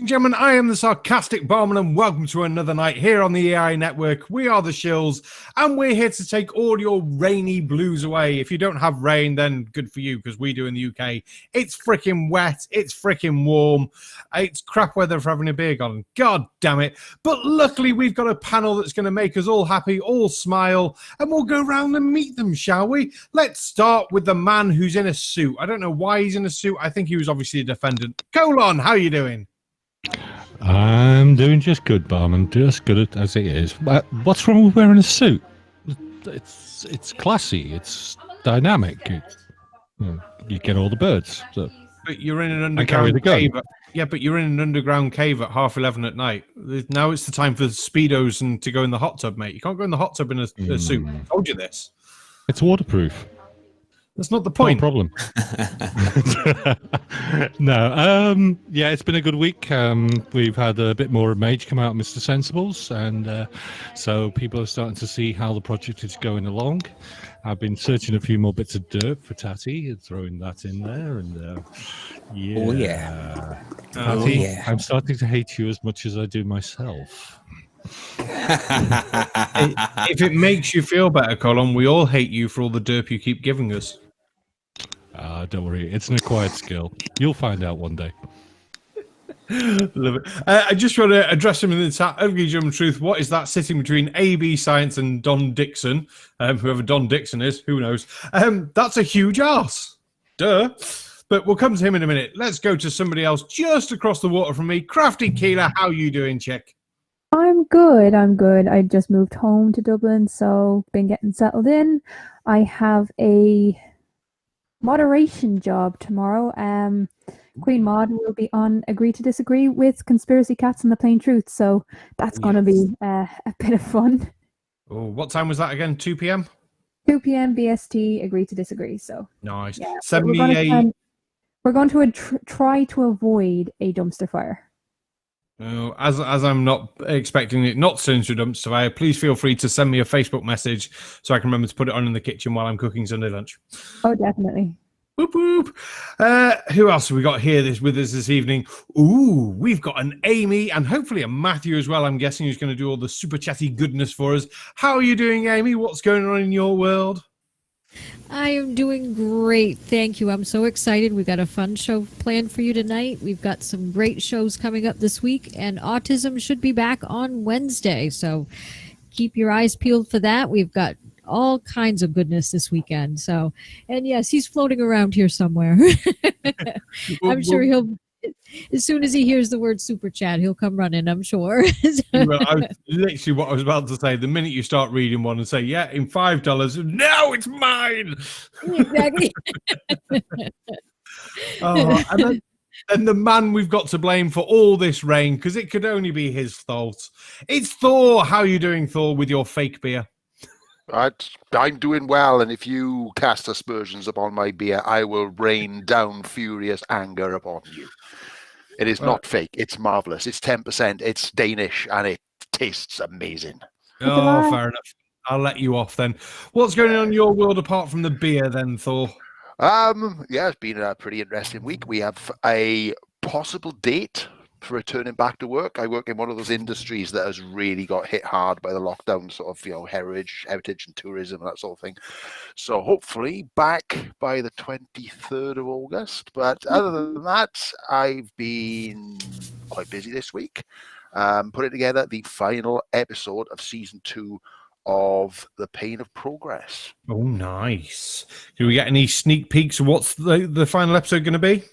and gentlemen, I am the Sarcastic Barman, and welcome to another night here on the EiE Network. We are the Shills, and we're here to take all your rainy blues away. If you don't have rain, then good for you, because we do in the UK. It's freaking wet, it's freaking warm, it's crap weather for having a beer garden. God damn it. But luckily, we've got a panel that's going to make us all happy, all smile, and we'll go round and meet them, shall we? Let's start with the man who's in a suit. I don't know why he's in a suit. I think he was obviously a defendant. Colon, how are you doing? I'm doing just good, Barman. Just good as it is. What's wrong with wearing a suit? It's classy. It's dynamic. You get all the birds. So. But you're in an underground cave. Yeah, but you're in an underground cave at 11:30 at night. Now it's the time for Speedos and to go in the hot tub, mate. You can't go in the hot tub in a suit. I told you this. It's waterproof. That's not the point. No problem. No. Yeah, it's been a good week. We've had a bit more Mage come out, Mr. Sensibles, and so people are starting to see how the project is going along. I've been searching a few more bits of dirt for Tatty and throwing that in there, and yeah. Oh yeah. Tatty, oh yeah. I'm starting to hate you as much as I do myself. If it makes you feel better, Colin, we all hate you for all the derp you keep giving us. Don't worry, it's an acquired skill. You'll find out one day. Love it. I just want to address him in the chat. German Truth, what is that sitting between AB Science and Don Dixon? Whoever Don Dixon is, who knows? That's a Hugh Jarsz. Duh. But we'll come to him in a minute. Let's go to somebody else just across the water from me. Krafty Keelah, how you doing, chick? I'm good. I just moved home to Dublin, so been getting settled in. I have a moderation job tomorrow. Queen Maud will be on Agree to Disagree with Conspiracy Cats and the Plain Truth, so that's going to be a bit of fun. Oh, what time was that again? 2 p.m? 2 p.m. BST, Agree to Disagree. So nice. Yeah, we're going to try to avoid a dumpster fire. Oh, as I'm not expecting it not to turn into a dumpster fire, please feel free to send me a Facebook message so I can remember to put it on in the kitchen while I'm cooking Sunday lunch. Oh, definitely. Whoop, whoop. Who else have we got here with us this evening? Ooh, we've got an Aimee and hopefully a Matthew as well, I'm guessing, who's going to do all the super chatty goodness for us. How are you doing, Aimee? What's going on in your world? I am doing great. Thank you. I'm so excited. We've got a fun show planned for you tonight. We've got some great shows coming up this week, and Autism should be back on Wednesday. So keep your eyes peeled for that. We've got all kinds of goodness this weekend. So, and yes, he's floating around here somewhere. I'm sure he'll, as soon as he hears the word super chat, he'll come running, I'm sure. Well, literally what I was about to say. The minute you start reading one and say, yeah, in $5, now it's mine. Exactly. And the man we've got to blame for all this rain, because it could only be his fault. It's Thor. How are you doing, Thor, with your fake beer? I'm doing well, and if you cast aspersions upon my beer, I will rain down furious anger upon you. It is not fake. It's marvelous. It's 10%. It's Danish, and it tastes amazing. Oh, fair enough. I'll let you off then. What's going on in your world apart from the beer then, Thor? Yeah, it's been a pretty interesting week. We have a possible date for returning back to work. I work in one of those industries that has really got hit hard by the lockdown, sort of, heritage and tourism and that sort of thing. So hopefully back by the 23rd of August. But other than that, I've been quite busy this week, putting together the final episode of season 2 of The Pain of Progress. Oh, nice. Do we get any sneak peeks of what's the final episode going to be?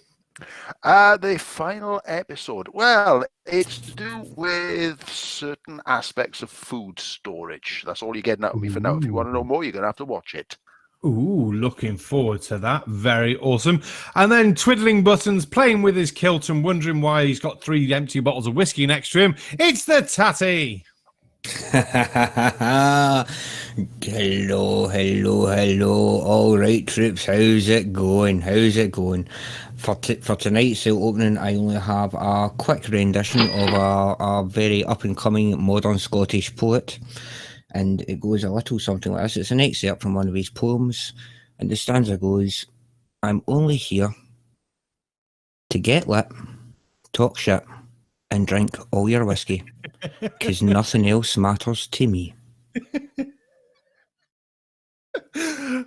The final episode, well, it's to do with certain aspects of food storage. That's all you're getting out of me for now. If you want to know more, you're going to have to watch it. Ooh, looking forward to that. Very awesome. And then twiddling buttons, playing with his kilt and wondering why he's got 3 empty bottles of whiskey next to him. It's the Tatty. Hello. All right, troops, how's it going? For tonight's opening, I only have a quick rendition of a very up-and-coming modern Scottish poet, and it goes a little something like this. It's an excerpt from one of his poems, and the stanza goes, I'm only here to get lit, talk shit, and drink all your whiskey, because nothing else matters to me.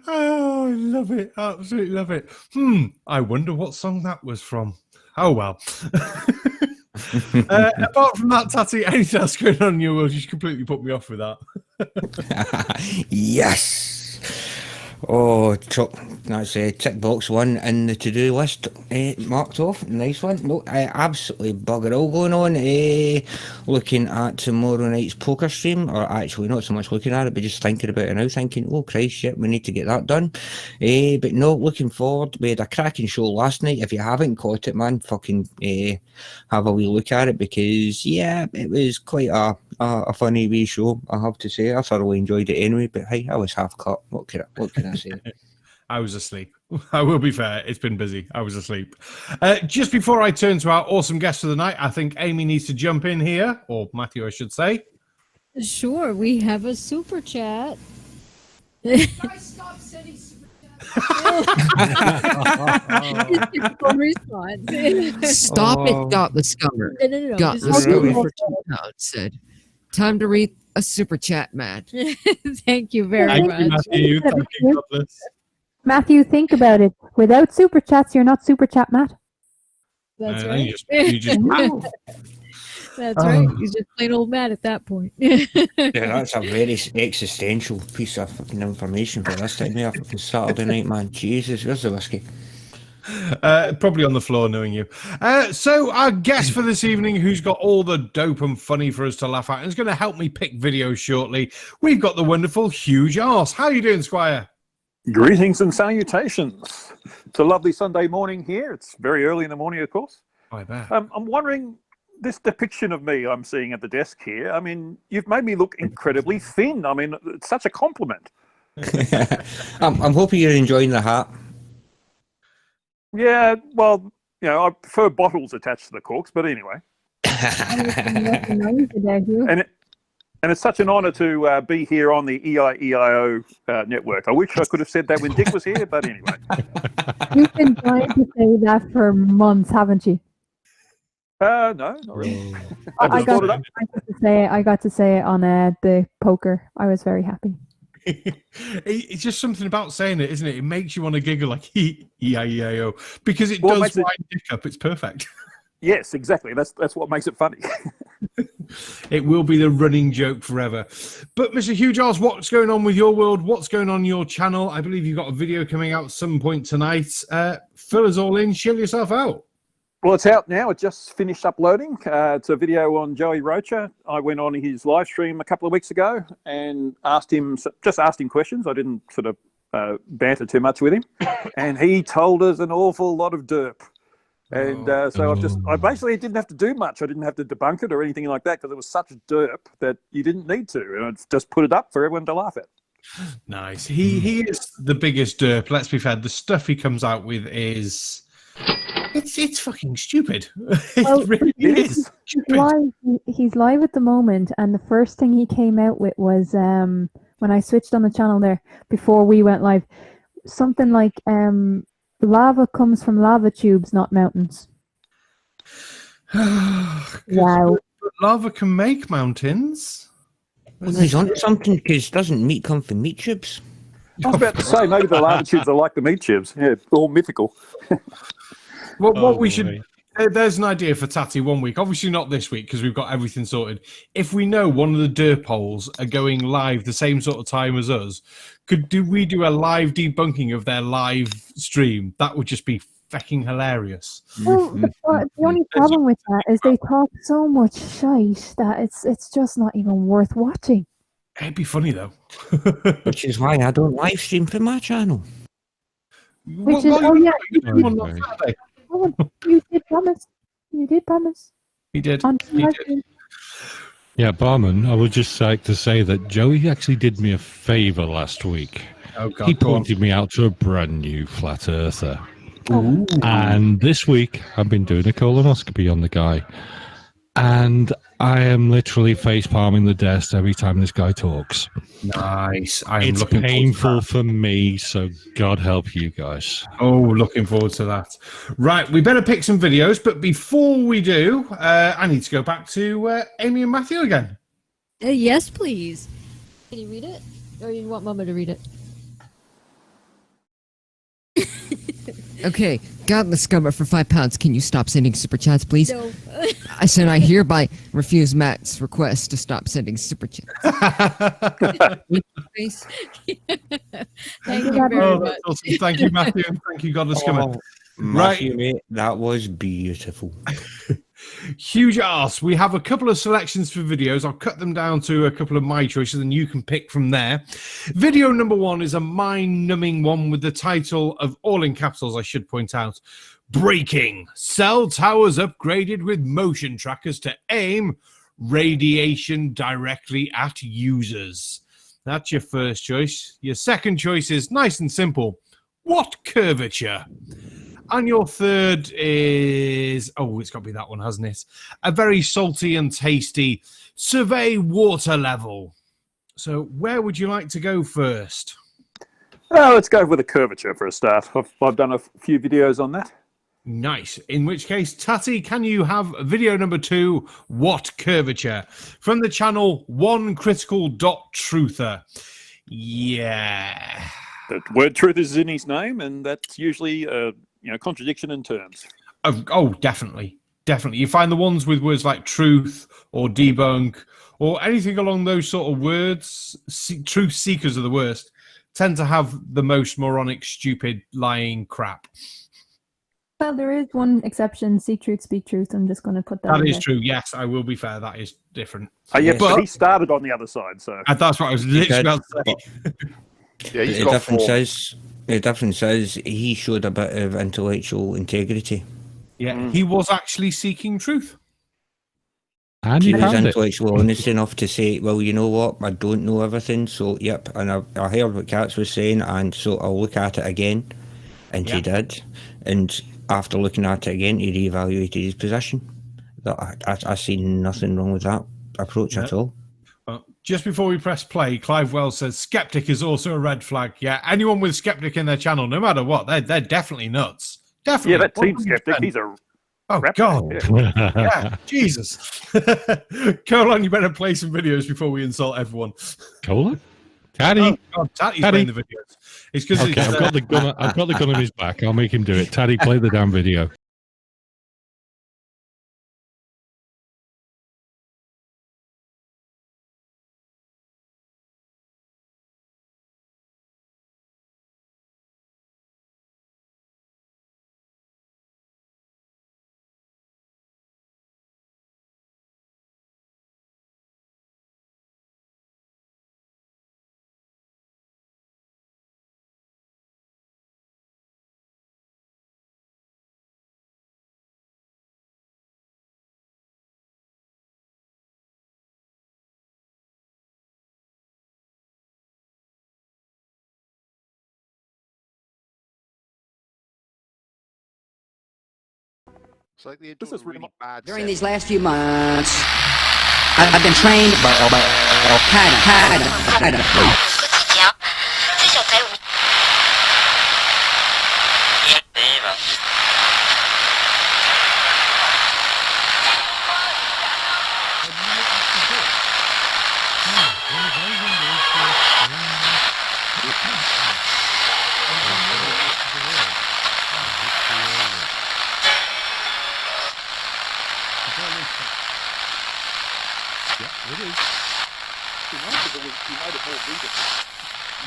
Oh, I love it. Absolutely love it. I wonder what song that was from. Oh, well. Apart from that, Tatty, anything else going on in your world? You completely put me off with that. Yes. Oh, that's a tick box one in the to-do list marked off. Nice one. No, absolutely bugger all going on. Looking at tomorrow night's poker stream, or actually not so much looking at it, but just thinking about it now, thinking, oh Christ, shit, we need to get that done. But no, looking forward. We had a cracking show last night. If you haven't caught it, man, fucking have a wee look at it, because yeah, it was quite a funny wee show, I have to say. I thoroughly enjoyed it anyway, but hey, I was half cut. What can I say? I was asleep. I will be fair. It's been busy. I was asleep. Just before I turn to our awesome guest of the night, I think Aimee needs to jump in here, or Matthew, I should say. Sure, we have a super chat. Stop sending super response. Stop it, got the scummer. No. Got the scummer for £2 said, time to read a super chat, Matt. Thank you very much. Matthew. Thank you, God bless. Matthew, think about it. Without super chats, you're not super chat, Matt. That's You right. just That's right. He's just plain old mad at that point. Yeah, that's a very existential piece of fucking information for this time here. Fucking Saturday night, man. Jesus, where's the whiskey? Probably on the floor, knowing you. So our guest for this evening, who's got all the dope and funny for us to laugh at, and is going to help me pick videos shortly. We've got the wonderful Hugh Jarsz. How are you doing, Squire? Greetings and salutations. It's a lovely Sunday morning here. It's very early in the morning, of course. I bet. I'm wondering, this depiction of me I'm seeing at the desk here, I mean, you've made me look incredibly thin. I mean, it's such a compliment. I'm hoping you're enjoying the hat. Yeah, well, you know, I prefer bottles attached to the corks, but anyway. And it's such an honour to be here on the EiE network. I wish I could have said that when Dick was here, but anyway. You've been trying to say that for months, haven't you? No, not really. I got to say it on the poker. I was very happy. It's just something about saying it, isn't it? It makes you want to giggle like E-I-E-I-O, because it does wind Dick up. It's perfect. Yes, exactly. That's what makes it funny. It will be the running joke forever. But Mr. Hugh Jarsz, what's going on with your world? What's going on your channel? I believe you've got a video coming out at some point tonight. Fill us all in. Shill yourself out. Well, it's out now. It just finished uploading. It's a video on Joey Rocha. I went on his live stream a couple of weeks ago and asked him questions. I didn't sort of banter too much with him. And he told us an awful lot of derp. And so I basically didn't have to do much. I didn't have to debunk it or anything like that, because it was such derp that you didn't need to. And I just put it up for everyone to laugh at. Nice. He is the biggest derp. Let's be fair. The stuff he comes out with is... It's fucking stupid. Well, it really is. He's live at the moment, and the first thing he came out with was when I switched on the channel there before we went live, something like lava comes from lava tubes, not mountains. Wow. But lava can make mountains. Well, he's on something, because doesn't meat come from meat tubes? I was about to say, maybe the lava tubes are like the meat tubes. Yeah, all mythical. What we should... There's an idea for Tatty one week. Obviously not this week, because we've got everything sorted. If we know one of the derp holes are going live the same sort of time as us, do we do a live debunking of their live stream? That would just be fucking hilarious. Well, the only problem with that is they talk so much shite that it's just not even worth watching. It'd be funny, though. Which is why I don't live stream from my channel. You did promise. You did promise. He did. Yeah, Barman, I would just like to say that Joey actually did me a favour last week. Oh, God, he pointed me out to a brand new flat earther. Ooh. And this week, I've been doing a colonoscopy on the guy. And I am literally face palming the desk every time this guy talks. Nice. I'm It's looking painful for me, so God help you guys. Oh, looking forward to that. Right, we better pick some videos, but before we do, I need to go back to Aimee and Matthew again. Yes, please. Can you read it? Or you want Mama to read it? Okay, got the scummer for £5. Can you stop sending super chats, please? No. I said I hereby refuse Matt's request to stop sending super chats. Face. Thank you very Oh, much. that's awesome. Thank you, Matthew, and thank you, God of Scummer. Matthew, mate, that was beautiful. Hugh Jarsz, we have a couple of selections for videos. I'll cut them down to a couple of my choices and you can pick from there. Video number 1 is a mind-numbing one with the title of, all in capitals I should point out, Breaking. Cell towers upgraded with motion trackers to aim radiation directly at users. That's your first choice. Your second choice is nice and simple. What curvature? And your third is, oh, it's got to be that one, hasn't it? A very salty and tasty survey water level. So where would you like to go first? Let's go with a curvature for a start. I've done a few videos on that. Nice. In which case, Tatty, can you have video number 2, What Curvature? From the channel OneCritical.Truther. Yeah. The word truth is in his name, and that's usually contradiction in terms. Oh, definitely. Definitely. You find the ones with words like truth or debunk or anything along those sort of words, truth seekers are the worst, tend to have the most moronic, stupid, lying crap. Well, there is one exception. See truth, speak truth. I'm just going to put that That in is there. true. Yes, I will be fair. That is different. Yeah, Yes. but he started on the other side, so. That's what I was literally about to say. Yeah, he's The got difference 4. is he showed a bit of intellectual integrity. Yeah, he was actually seeking truth. And He you was found it. intellectual honest enough to say, well, you know what, I don't know everything, so yep, and I heard what Katz was saying, and so I'll look at it again. And he did. And after looking at it again, he reevaluated his position. I see nothing wrong with that approach at all. Well, just before we press play, Clive Wells says skeptic is also a red flag. Yeah, anyone with skeptic in their channel, no matter what, they're definitely nuts. Definitely. Yeah, that team 100%. skeptic, he's a Oh, crap. God. Yeah. Yeah, Jesus. Colon, you better play some videos before we insult everyone. Colon? Tatty. Oh, God, Tatty's Tatty. playing the videos. It's because Okay, I've got the gun. I've got the gun on his back. I'll make him do it. Tatty, play the damn video. It's like they This is really bad. During these last few months, I've been trained by Al-Qaeda.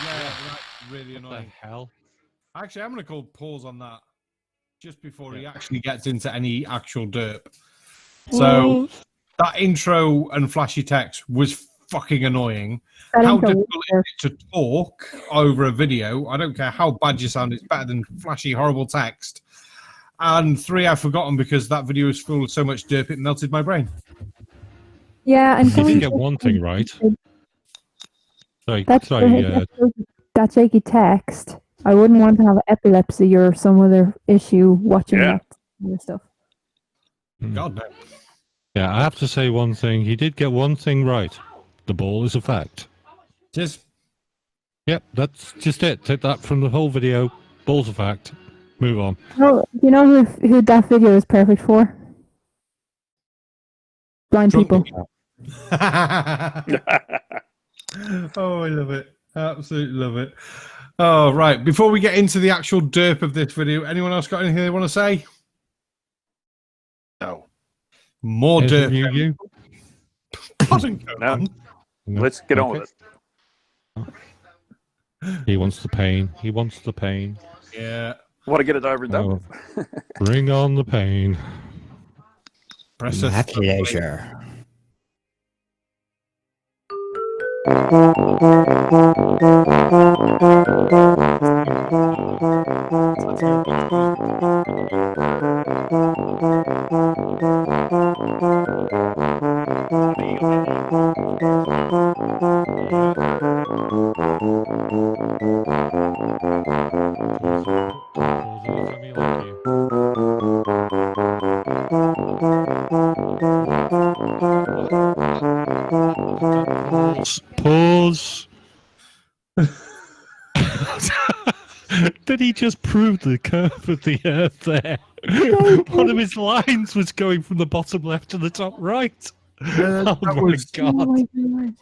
Yeah, that's really What the annoying. hell? Actually, I'm going to call pause on that just before he actually gets into any actual derp. So that intro and flashy text was fucking annoying. That How intro was difficult is it to talk over a video? I don't care how bad you sound, it's better than flashy, horrible text. And 3, I've forgotten because that video was full of so much derp, it melted my brain. Yeah, and You did get one thing right. Sorry, That's that shaky text. I wouldn't want to have epilepsy or some other issue watching Yeah. that kind of stuff. God no. Yeah, I have to say one thing. He did get one thing right. The ball is a fact. Just Yep, that's just it. Take that from the whole video. Ball's a fact. Move on. Oh, you know who that video is perfect for? Blind people. oh, I love it. Absolutely love it. Oh, right. Before we get into the actual derp of this video, anyone else got anything they want to say? No. More Anything derp. you? No. Let's get on Okay. with it. He wants the pain. He wants the pain. Yeah. Want to get it over and done Oh, with. bring on the pain. Press My a pleasure. Pause. Did he just prove the curve of the Earth there? One of his lines was going from the bottom left to the top right. Oh that my was- Oh god! my God.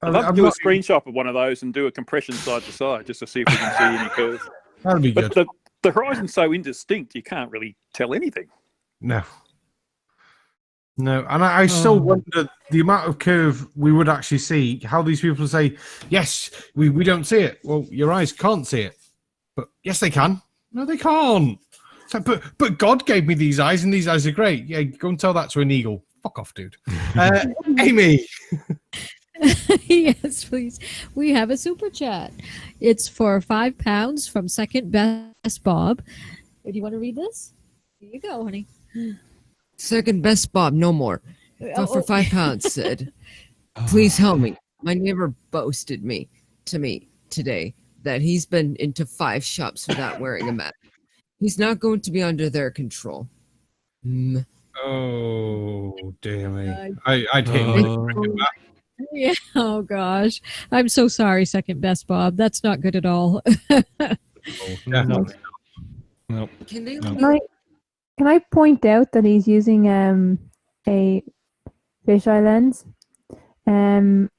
I'd love to I'm do a not- screenshot of one of those and do a compression side to side just to see if we can see any curves. That'd be good. But the horizon's so indistinct, you can't really tell anything. No. No, and I still wonder the amount of curve we would actually see, how these people say, yes, we don't see it. Well, your eyes can't see it. But yes, they can. No, they can't. It's like, but God gave me these eyes, and these eyes are great. Yeah, go and tell that to an eagle. Fuck off, dude. Aimee. Yes, please. We have a super chat. It's for £5 from Second Best Bob. Do you want to read this? Here you go, honey. Second best Bob, no more. Not for £5, Sid. Please help me. My neighbor boasted to me today that he's been into 5 shops without wearing a mask. He's not going to be under their control. Oh, dear me. I'd hit him. Yeah. Oh gosh. I'm so sorry, Second Best Bob. That's not good at all. No. Can they Can I point out that he's using a fisheye lens, and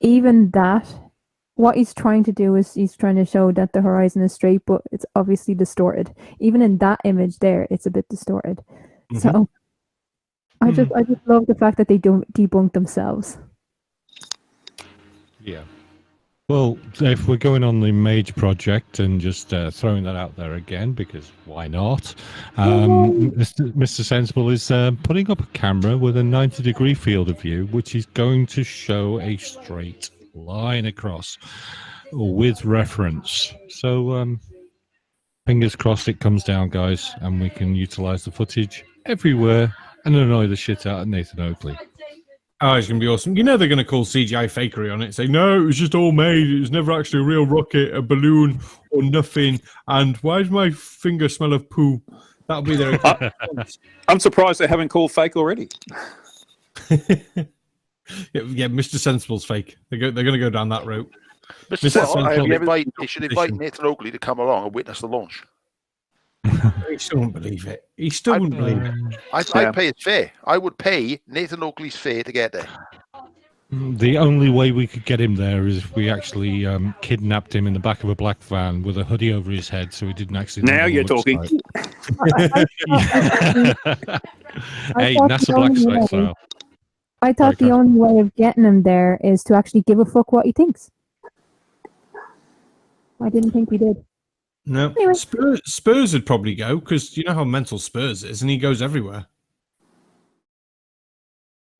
even that, what he's trying to do is he's trying to show that the horizon is straight, but it's obviously distorted. Even in that image there, it's a bit distorted. So I just love the fact that they don't debunk themselves. Yeah. Well, if we're going on the major project and just throwing that out there again, because why not? Mr. Sensible is putting up a camera with a 90-degree field of view, which is going to show a straight line across with reference. So fingers crossed it comes down, guys, and we can utilize the footage everywhere and annoy the shit out of Nathan Oakley. Oh, it's going to be awesome. You know they're going to call CGI fakery on it, say, no, it was just all made. It was never actually a real rocket, a balloon, or nothing. And why does my finger smell of poo? That'll be their... I'm surprised they haven't called fake already. yeah, Mr. Sensible's fake. They're going to go down that route. Mr. Sensible, he should invite Nathan Oakley to come along and witness the launch. He still wouldn't believe it. He still wouldn't believe it. I'd pay his fare. I would pay Nathan Oakley's fare to get there. The only way we could get him there is if we actually kidnapped him in the back of a black van with a hoodie over his head, so he didn't actually. Now you're talking. Hey, NASA Black Site style. I thought the only way of getting him there is to actually give a fuck what he thinks. I didn't think we did. No, Anyway. Spurs would probably go, because you know how mental Spurs is, and he goes everywhere.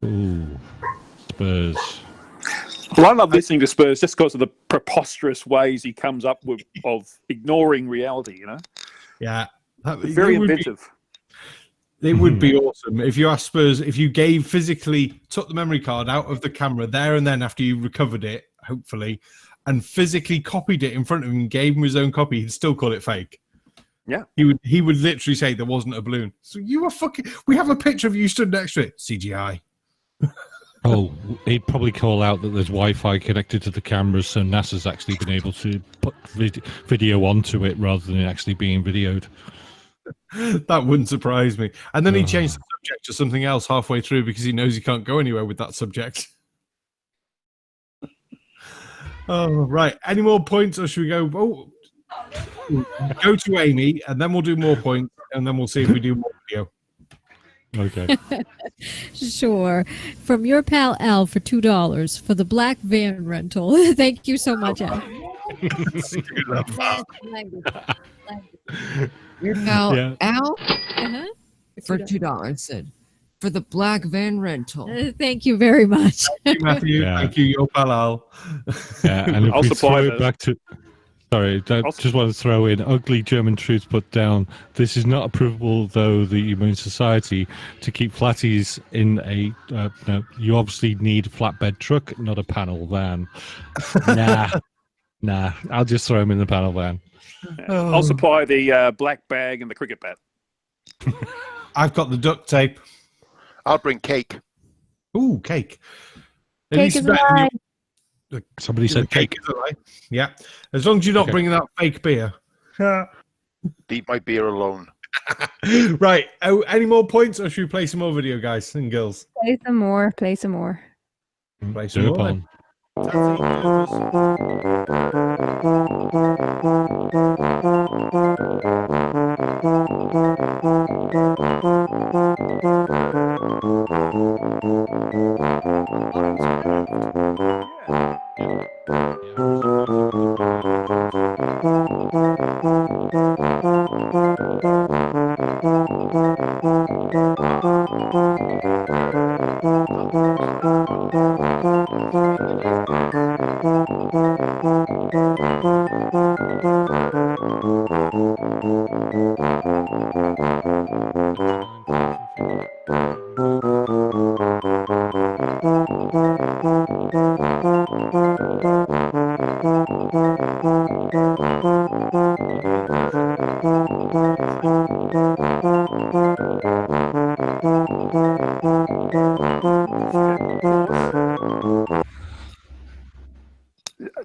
Ooh, Spurs. Well, I love listening to Spurs just because of the preposterous ways he comes up with of ignoring reality, you know? Yeah. Very inventive. It would be awesome if you asked Spurs, if you took the memory card out of the camera there and then after you recovered it, hopefully, and physically copied it in front of him and gave him his own copy, he'd still call it fake. Yeah. He would literally say there wasn't a balloon. So you were fucking. We have a picture of you stood next to it. CGI. Oh, he'd probably call out that there's Wi-Fi connected to the cameras, so NASA's actually been able to put video onto it rather than it actually being videoed. That wouldn't surprise me. And then he changed the subject to something else halfway through because he knows he can't go anywhere with that subject. Oh, right. Any more points, or should we go? Oh, go to Aimee, and then we'll do more points, and then we'll see if we do more video. Okay. Sure. From your pal Al for $2 for the black van rental. Thank you so much, Al. Your pal Yeah. Al Uh-huh. for $2 said for the black van rental. Thank you very much. Thank you, Matthew. Yeah. Thank you, your pal Al. Yeah, and if I'll we supply throw the- it back to... Sorry, I just want to throw in ugly German truth put down. This is not approvable, though, the Humane Society to keep flatties in a... no, you obviously need a flatbed truck, not a panel van. Nah, I'll just throw them in the panel van. I'll supply the black bag and the cricket bat. I've got the duct tape. I'll bring cake. Ooh, cake. At Cake least is better than alive. Somebody said cake. is alive. Yeah. As long as you're not Okay. bringing that fake beer. Leave my beer alone. Right. Oh, any more points, or should we play some more video, guys and girls? Play some more. Play some more. Play some Do more. upon.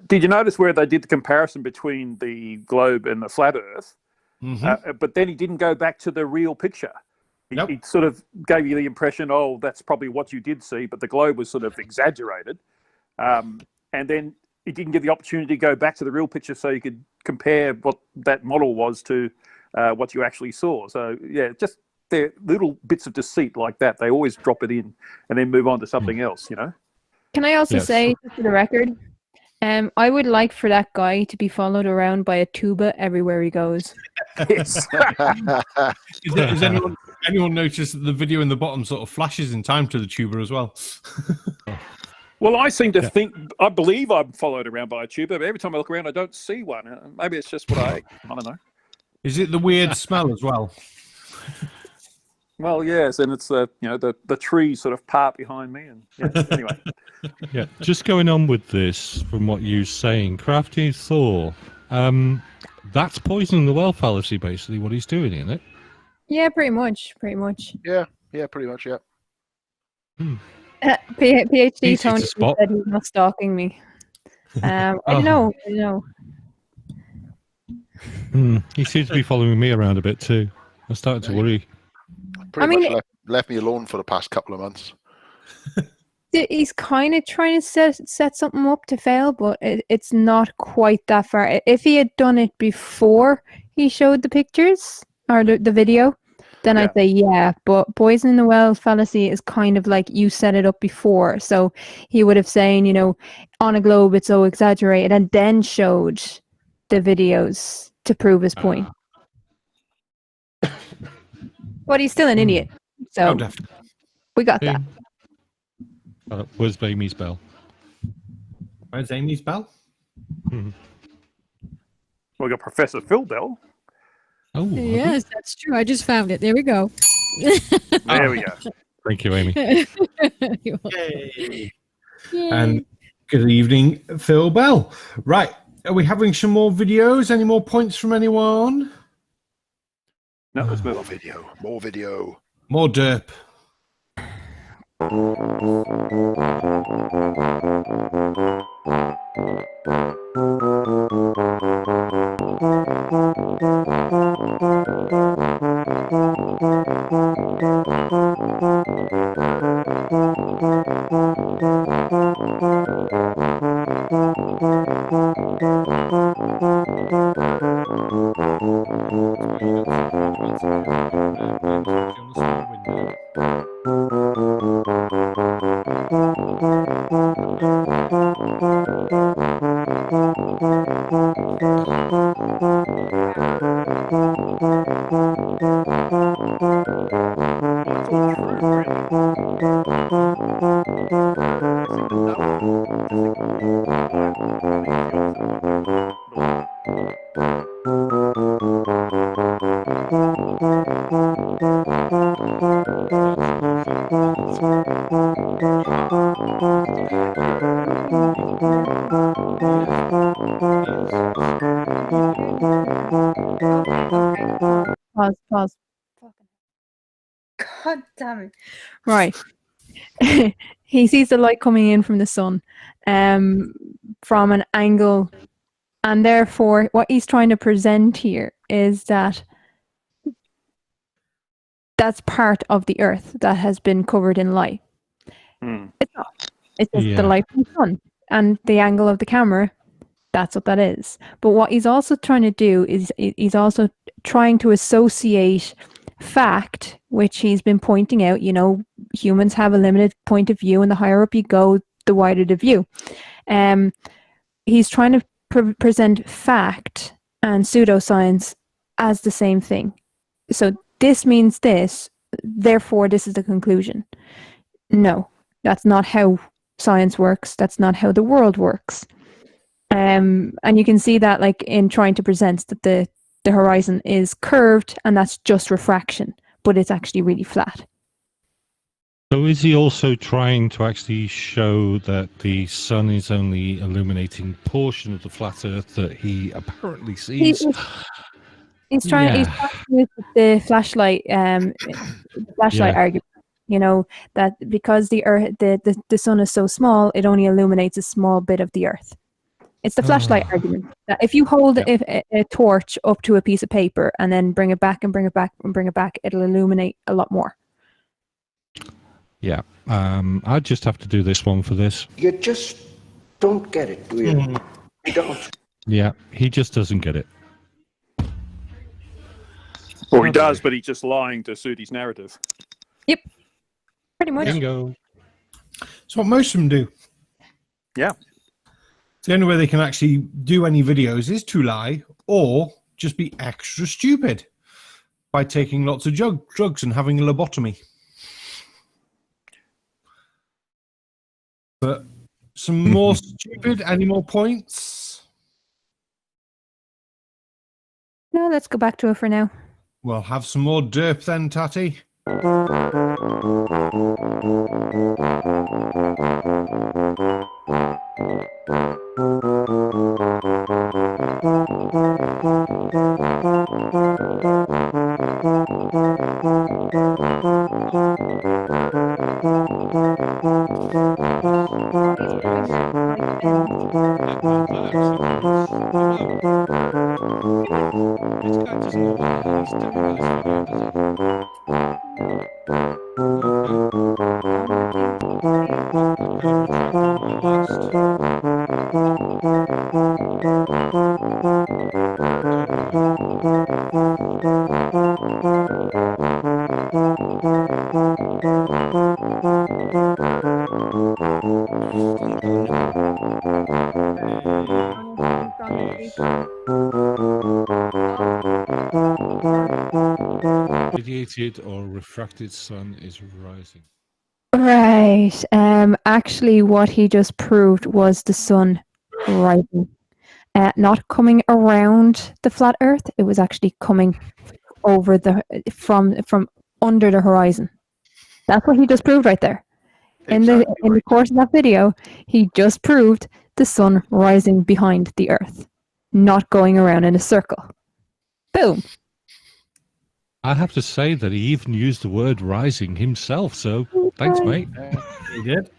Did you notice where they did the comparison between the globe and the flat Earth? But then he didn't go back to the real picture. Nope. He sort of gave you the impression, oh, that's probably what you did see, but the globe was sort of exaggerated. And then he didn't give the opportunity to go back to the real picture so you could compare what that model was to what you actually saw. So, yeah, just they're little bits of deceit like that. They always drop it in and then move on to something else, you know? Can I also Yes. say, just for the record, I would like for that guy to be followed around by a tuba everywhere he goes. Yes. Has anyone noticed that the video in the bottom sort of flashes in time to the tuba as well? Well, I seem to think, I believe I'm followed around by a tuba, but every time I look around, I don't see one. Maybe it's just what I don't know. Is it the weird smell as well? Well, yes, and it's the trees sort of part behind me, and yeah, anyway. Yeah, just going on with this from what you're saying, Krafty Thor, that's poisoning the well fallacy, basically, what he's doing, isn't it? Yeah, pretty much. Pretty much. Yeah, pretty much, yeah. PhD Easy Tony to spot. said he's not stalking me. I don't know. I don't know. He seems to be following me around a bit too. I'm starting to worry. Pretty I mean, much left me alone for the past couple of months. He's kind of trying to set something up to fail, but it's not quite that far. If he had done it before he showed the pictures or the video, then I'd say yeah. But poisoning the well fallacy is kind of like you set it up before. So he would have saying, on a globe it's so exaggerated, and then showed the videos to prove his point. But he's still an idiot. So Definitely. we got that. Where's Amy's bell? Where's Amy's bell? We got Professor Phil Bell. Oh, have we? Yes, that's true. I just found it. There we go. There we go. Thank you, Amy. You're welcome. Yay. Yay. And good evening, Phil Bell. Right. Are we having some more videos? Any more points from anyone? No, let's move More on. video. More video. More derp. Pause. God damn it. Right. He sees the light coming in from the sun from an angle, and therefore what he's trying to present here is that that's part of the earth that has been covered in light. It's not. It's just the light from the sun, and the angle of the camera, that's what that is. But what he's also trying to do is he's also trying to associate fact, which he's been pointing out, humans have a limited point of view, and the higher up you go, the wider the view. He's trying to present fact and pseudoscience as the same thing. So this means this, therefore this is the conclusion. No, that's not how science works. That's not how the world works. And you can see that like in trying to present that the horizon is curved, and that's just refraction, but it's actually really flat. So is he also trying to actually show that the sun is only illuminating portion of the flat earth that he apparently sees? He's trying to use the flashlight argument, that because the earth, the sun is so small, it only illuminates a small bit of the earth. It's the flashlight argument. That if you hold a torch up to a piece of paper and then bring it back and bring it back and bring it back, it'll illuminate a lot more. Yeah. I just have to do this one for this. You just don't get it, do you? You don't. Yeah, he just doesn't get it. Or he does, but he's just lying to suit his narrative. Yep. Pretty much. Bingo. It's what most of them do. Yeah. The only way they can actually do any videos is to lie or just be extra stupid by taking lots of drugs and having a lobotomy. But some more stupid, any more points? No, let's go back to it for now. Well, have some more derp then, Tatty. Radiated or refracted sun is rising. Right. Actually, what he just proved was the sun rising, not coming around the flat Earth. It was actually coming over from under the horizon. That's what he just proved right there. In the course of that video, he just proved the sun rising behind the Earth, not going around in a circle. Boom. I have to say that he even used the word rising himself. So thanks, mate. He did.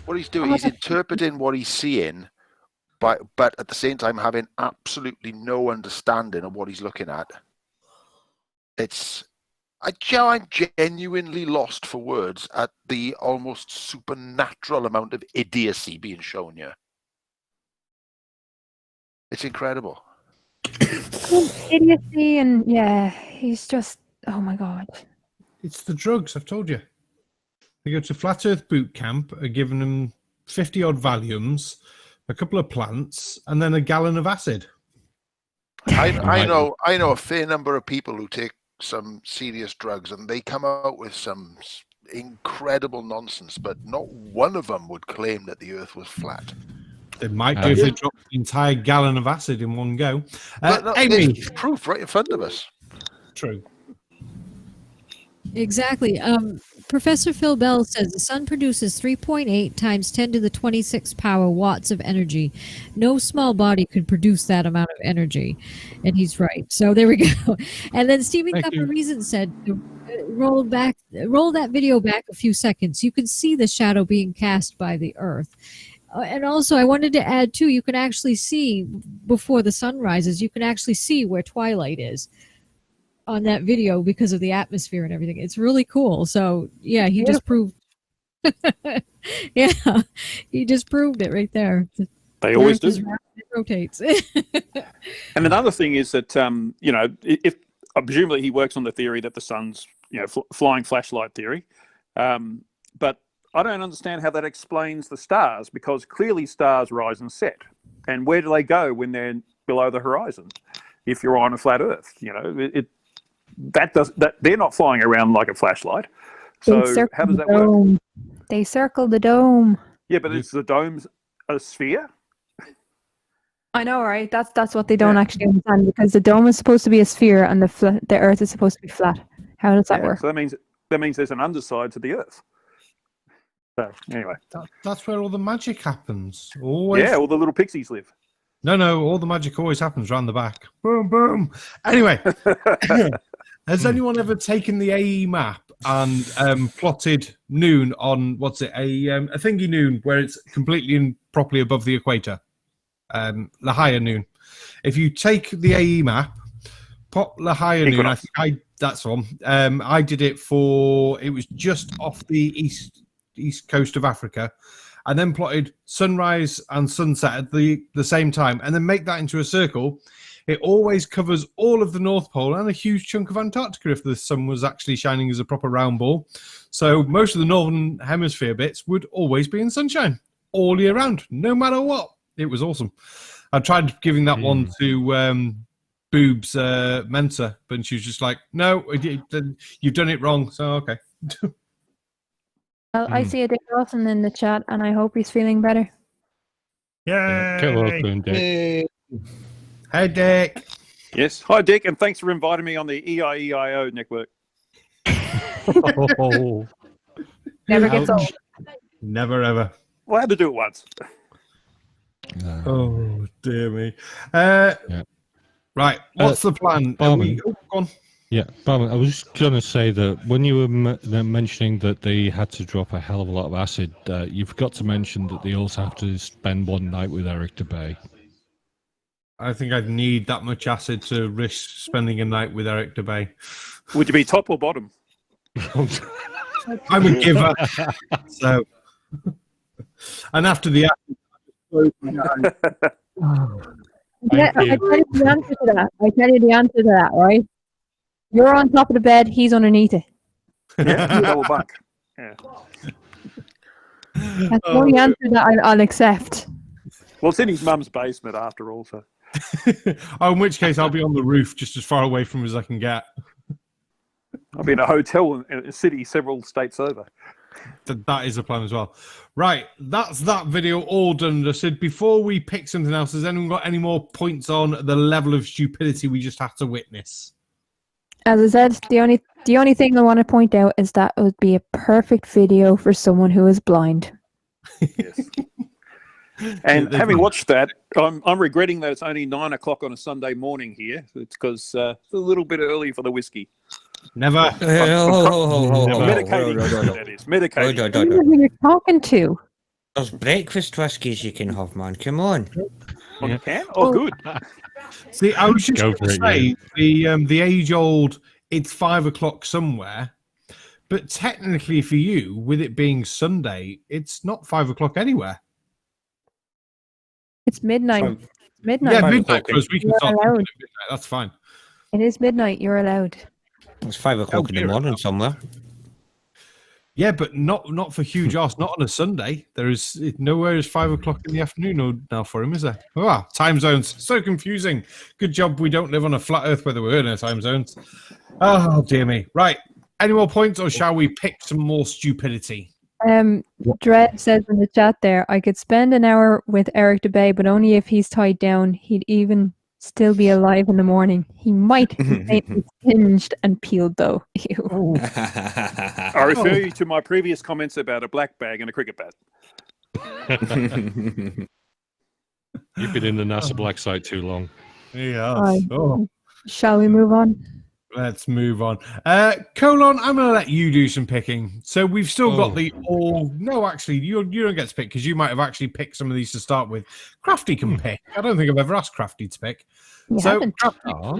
What he's doing, he's interpreting what he's seeing, but at the same time having absolutely no understanding of what he's looking at. I'm genuinely lost for words at the almost supernatural amount of idiocy being shown here. It's incredible. Idiocy, and yeah, he's just, oh my God. It's the drugs, I've told you. They go to Flat Earth boot camp, are giving them 50-odd Valiums, a couple of plants, and then a gallon of acid. I know a fair number of people who take some serious drugs, and they come out with some incredible nonsense, but not one of them would claim that the Earth was flat. They might do if they drop the entire gallon of acid in one go. Aimee, there's proof right in front of us. True. Exactly. Professor Phil Bell says the sun produces 3.8 times 10 to the 26 power watts of energy. No small body could produce that amount of energy. And he's right. So there we go. And then Stephen Reason said, roll that video back a few seconds. You can see the shadow being cast by the Earth. And also, I wanted to add, too, you can actually see, before the sun rises, you can actually see where twilight is on that video because of the atmosphere and everything. It's really cool. So, yeah, he just proved... yeah, he just proved it right there. They always do. It rotates. And another thing is that, if presumably he works on the theory that the sun's, flying flashlight theory. But I don't understand how that explains the stars, because clearly stars rise and set. And where do they go when they're below the horizon? If you're on a flat Earth, they're not flying around like a flashlight. So how does that work? They circle the dome. Yeah, but is the dome a sphere? I know, right? That's what they don't actually understand, because the dome is supposed to be a sphere and the Earth is supposed to be flat. How does that work? So that means there's an underside to the Earth. So anyway, that's where all the magic happens. Always. Yeah, all the little pixies live. No, all the magic always happens round the back. Boom, boom. Anyway, has anyone ever taken the EiE map and plotted noon on a thingy noon where it's completely and properly above the equator? La higher noon. If you take the EiE map, pop La higher noon. I think that's one. I did it it was just off the east coast of Africa, and then plotted sunrise and sunset at the same time, and then make that into a circle. It always covers all of the North Pole and a huge chunk of Antarctica if the sun was actually shining as a proper round ball. So most of the northern hemisphere bits would always be in sunshine all year round, no matter what. It was awesome. I tried giving that one to Boob's Mentor, but she was just like, no, you've done it wrong. So, okay. Well, I see a Dick Dawson in the chat, and I hope he's feeling better. Yay! Dick. Hey, Dick. Yes. Hi, Dick, and thanks for inviting me on the EiE Network. Never gets old. Never, ever. Well, I had to do it once. Oh, dear me. Right, what's the plan? Go on. Yeah, Barman, I was just going to say that when you were mentioning that they had to drop a hell of a lot of acid, you forgot to mention that they also have to spend one night with Eric DeBay. I think I'd need that much acid to risk spending a night with Eric DeBay. Would you be top or bottom? I'm a giver. So, and after the acid, I tell you the answer to that, right? You're on top of the bed, he's underneath it. Yeah, double bunk. Yeah. That's the only answer that I'll accept. Well, it's in his mum's basement after all, so. In which case I'll be on the roof just as far away from as I can get. I'll be in a hotel in a city several states over. That is a plan as well. Right, that's that video all done. I said before we pick something else, has anyone got any more points on the level of stupidity we just had to witness? As I said, the only thing I want to point out is that it would be a perfect video for someone who is blind. Yes. And having watched that, I'm regretting that it's only 9 o'clock on a Sunday morning here. It's because it's a little bit early for the whiskey. Never. Medicating, that is. Medicating. Who you're talking to? There's breakfast whiskies you can have, man. Come on. Oh, you can? Oh, good. See, I was just Go going to for it, say the age-old, it's 5 o'clock somewhere, but technically for you, with it being Sunday, it's not 5 o'clock anywhere. It's midnight. Fine. Midnight. Yeah, Fine. midnight, because we can You're start allowed. talking at midnight. That's fine. It is midnight. You're allowed. It's 5 o'clock in the dear. morning somewhere. Yeah, but not for Hugh Jarsz, not on a Sunday. There is nowhere is 5 o'clock in the afternoon now for him, is there? Ah, time zones. So confusing. Good job we don't live on a flat earth where there were no time zones. Oh, dear me. Right. Any more points, or shall we pick some more stupidity? Dread says in the chat there, I could spend an hour with Eric DeBay, but only if he's tied down. He'd even still be alive in the morning. He might be singed and peeled, though. Ew. I refer you to my previous comments about a black bag and a cricket bat. You've been in the NASA black site too long. Yeah. Aye. Oh. Shall we move on? Let's move on. Colon, I'm going to let you do some picking. So we've still got the all. No, actually, you don't get to pick because you might have actually picked some of these to start with. Crafty can pick. I don't think I've ever asked Crafty to pick. Crafty,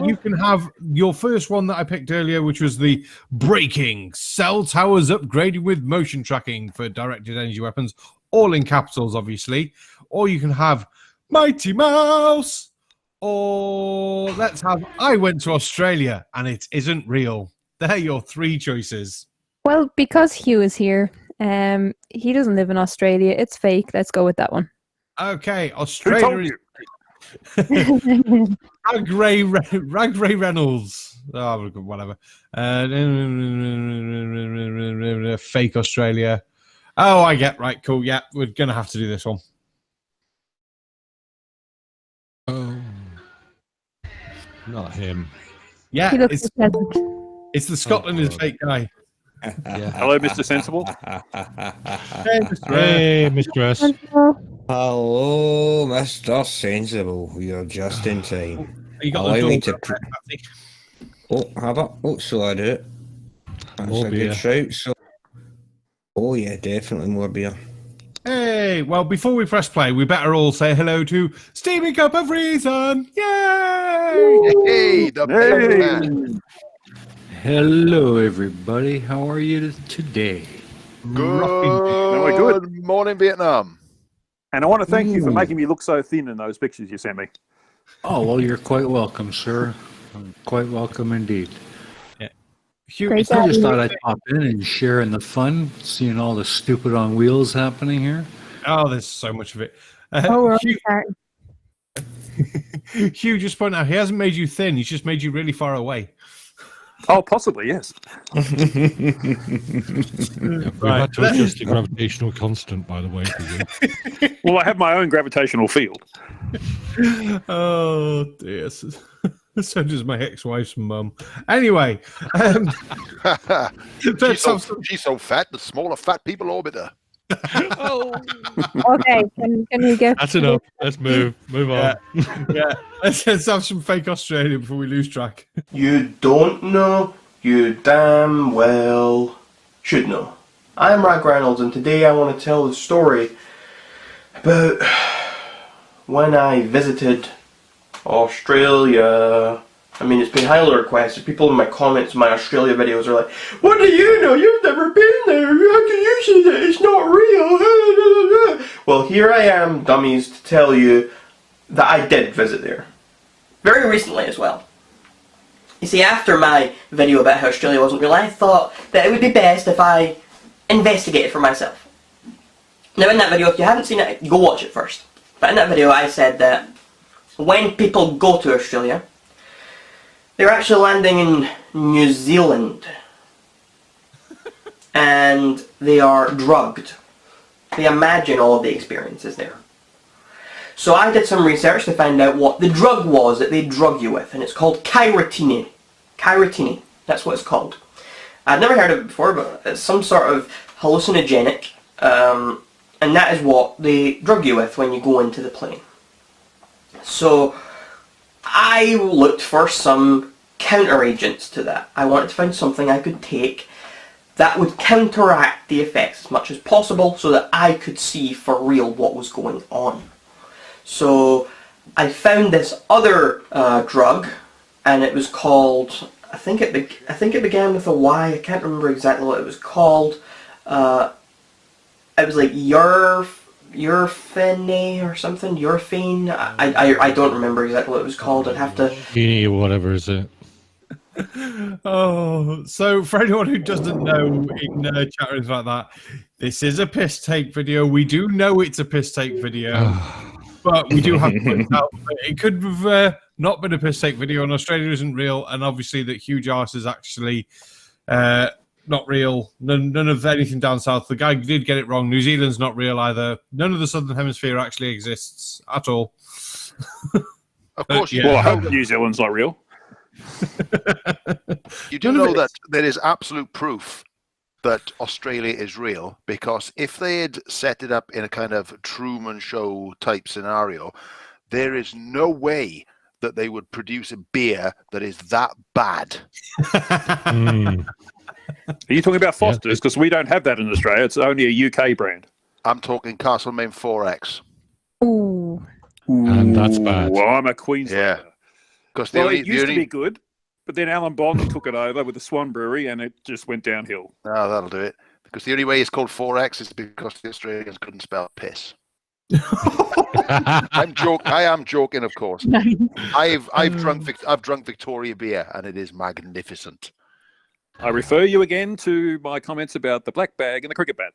you can have your first one that I picked earlier, which was the breaking cell towers upgraded with motion tracking for directed energy weapons, all in capitals, obviously. Or you can have Mighty Mouse. Or let's have I went to Australia and it isn't real. They're your three choices. Well, because Hugh is here, he doesn't live in Australia. It's fake. Let's go with that one. Okay, Australia is Rag Ray Reynolds. Oh, whatever. Fake Australia. Oh, I get right. Cool. Yeah, we're gonna have to do this one. Oh, not him. Yeah, He looks pleasant. it's the Scotland is fake guy. Yeah. Hello, Mr. Sensible. Hey, Mr. S. Hello, Mr. Sensible. You're just in time. You got Allow the me door to there, Patty. Oh, have I? Oh, so I do it. That's More a beer. good shout. So, oh yeah, definitely more beer. Hey, well, before we press play, we better all say hello to Steamy Cup of Reason. Yay! Hey, the big man. Hello, everybody. How are you today? Good morning, Vietnam. And I want to thank you for making me look so thin in those pictures you sent me. Oh, well, you're quite welcome, sir. Quite welcome indeed. Hugh, Great it's I not- just thought I'd pop in and share in the fun, seeing all the stupid on wheels happening here. oh, there's so much of it. Oh, we're Hugh, starting. Hugh just pointed out he hasn't made you thin. He's just made you really far away. Oh, possibly, yes. We've had to adjust the gravitational constant, by the way, for you. Well, I have my own gravitational field. Oh, dear. So does my ex-wife's mum. Anyway, She's so fat, the smaller fat people orbit her. Okay, can we get... That's enough. Let's move. Move on. yeah, let's have some fake Australia before we lose track. You don't know, you damn well should know. I'm Rag Reynolds, and today I want to tell the story about when I visited Australia. I mean, it's been highly requested. People in my comments, my Australia videos are like, "What do you know? You've never been there. How can you say that it's not real?" Well, here I am, dummies, to tell you that I did visit there. Very recently as well. You see, after my video about how Australia wasn't real, I thought that it would be best if I investigated for myself. Now, in that video, if you haven't seen it, go watch it first. But in that video, I said that when people go to Australia, they're actually landing in New Zealand. And they are drugged. They imagine all of the experiences there. So I did some research to find out what the drug was that they drug you with, and it's called chirotini. Chirotini, that's what it's called. I'd never heard of it before, but it's some sort of hallucinogenic and that is what they drug you with when you go into the plane. So I looked for some counter-agents to that. I wanted to find something I could take that would counteract the effects as much as possible so that I could see for real what was going on. So I found this other drug, and it was called, I think it began with a Y, I can't remember exactly what it was called. It was like Urfene or something, Urfane. I don't remember exactly what it was called. I'd have to... Whatever is it? Oh, so for anyone who doesn't know in chat rooms like that, this is a piss take video. We do know it's a piss take video, but we do have to point out that it could have not been a piss take video, and Australia isn't real, and obviously that Hugh Jarsz is actually not real. None of anything down south. The guy did get it wrong. New Zealand's not real either. None of the southern hemisphere actually exists at all. Of course, Well, I hope New Zealand's not real. You do know that there is absolute proof that Australia is real, because if they had set it up in a kind of Truman Show type scenario, there is no way that they would produce a beer that is that bad. Are you talking about Foster's? Because we don't have that in Australia. It's only a UK brand. I'm talking Castlemaine 4X. Ooh. And that's bad. Well, I'm a Queenslander. Yeah. Because it used to be good, but then Alan Bond took it over with the Swan Brewery, and it just went downhill. Oh, that'll do it. Because the only way it's called 4X is because the Australians couldn't spell piss. I am joking, of course. I've drunk Victoria beer, and it is magnificent. I refer you again to my comments about the black bag and the cricket bat.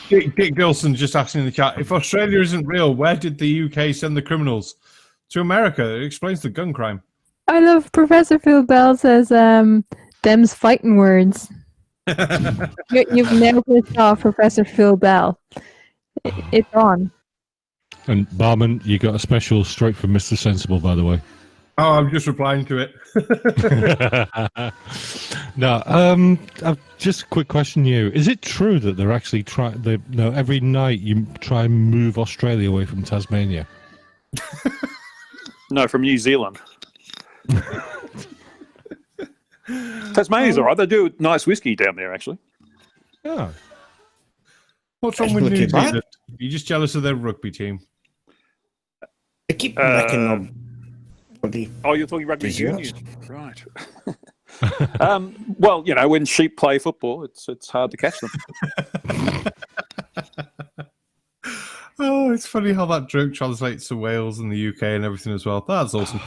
Dick Gilson just asking in the chat, if Australia isn't real, where did the UK send the criminals? To America. It explains the gun crime. I love Professor Phil Bell says, them's fighting words. You've never saw Professor Phil Bell. It's on. And Barman, you got a special straight from Mr. Sensible, by the way. Oh, I'm just replying to it. No, just a quick question to you. Is it true that they're actually every night you try and move Australia away from Tasmania? No, from New Zealand. Tasmania's all right. They do nice whiskey down there, actually. Yeah. What's wrong with New Zealand? You're just jealous of their rugby team. They keep making them. Oh, you're talking rugby union, right? Well, you know, when sheep play football, it's hard to catch them. Oh, it's funny how that joke translates to Wales and the UK and everything as well. That's awesome.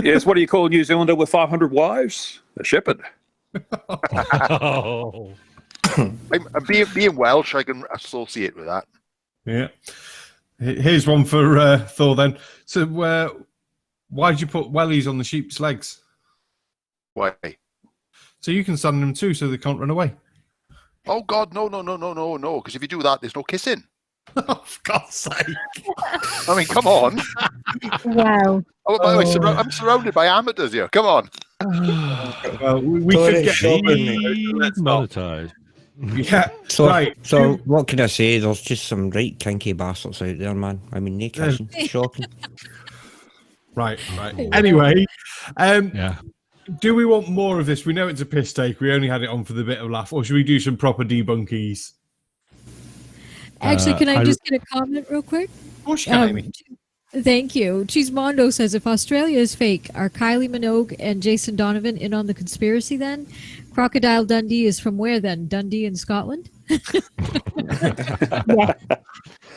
Yes, what do you call a New Zealander with 500 wives? A shepherd. Oh. Being Welsh, I can associate with that. Yeah. Here's one for Thor then. So, why did you put wellies on the sheep's legs? Why? So you can sand them too, so they can't run away. Oh God, no! Because if you do that, there's no kissing. Oh, for God's sake! I mean, come on. Wow. Oh, by the way, I'm surrounded by amateurs here. Come on. Well, we could get monetized. Yeah. So, right. So what can I say? There's just some right kinky bastards out there, man. I mean, they kissing. Shocking. Right. Anyway, yeah. Do we want more of this? We know it's a piss take. We only had it on for the bit of laugh. Or should we do some proper debunkies? Actually, can I just get a comment real quick? Of course you can, Amy. Thank you. Cheesemondo says, if Australia is fake, are Kylie Minogue and Jason Donovan in on the conspiracy then? Crocodile Dundee is from where then? Dundee in Scotland? Yeah.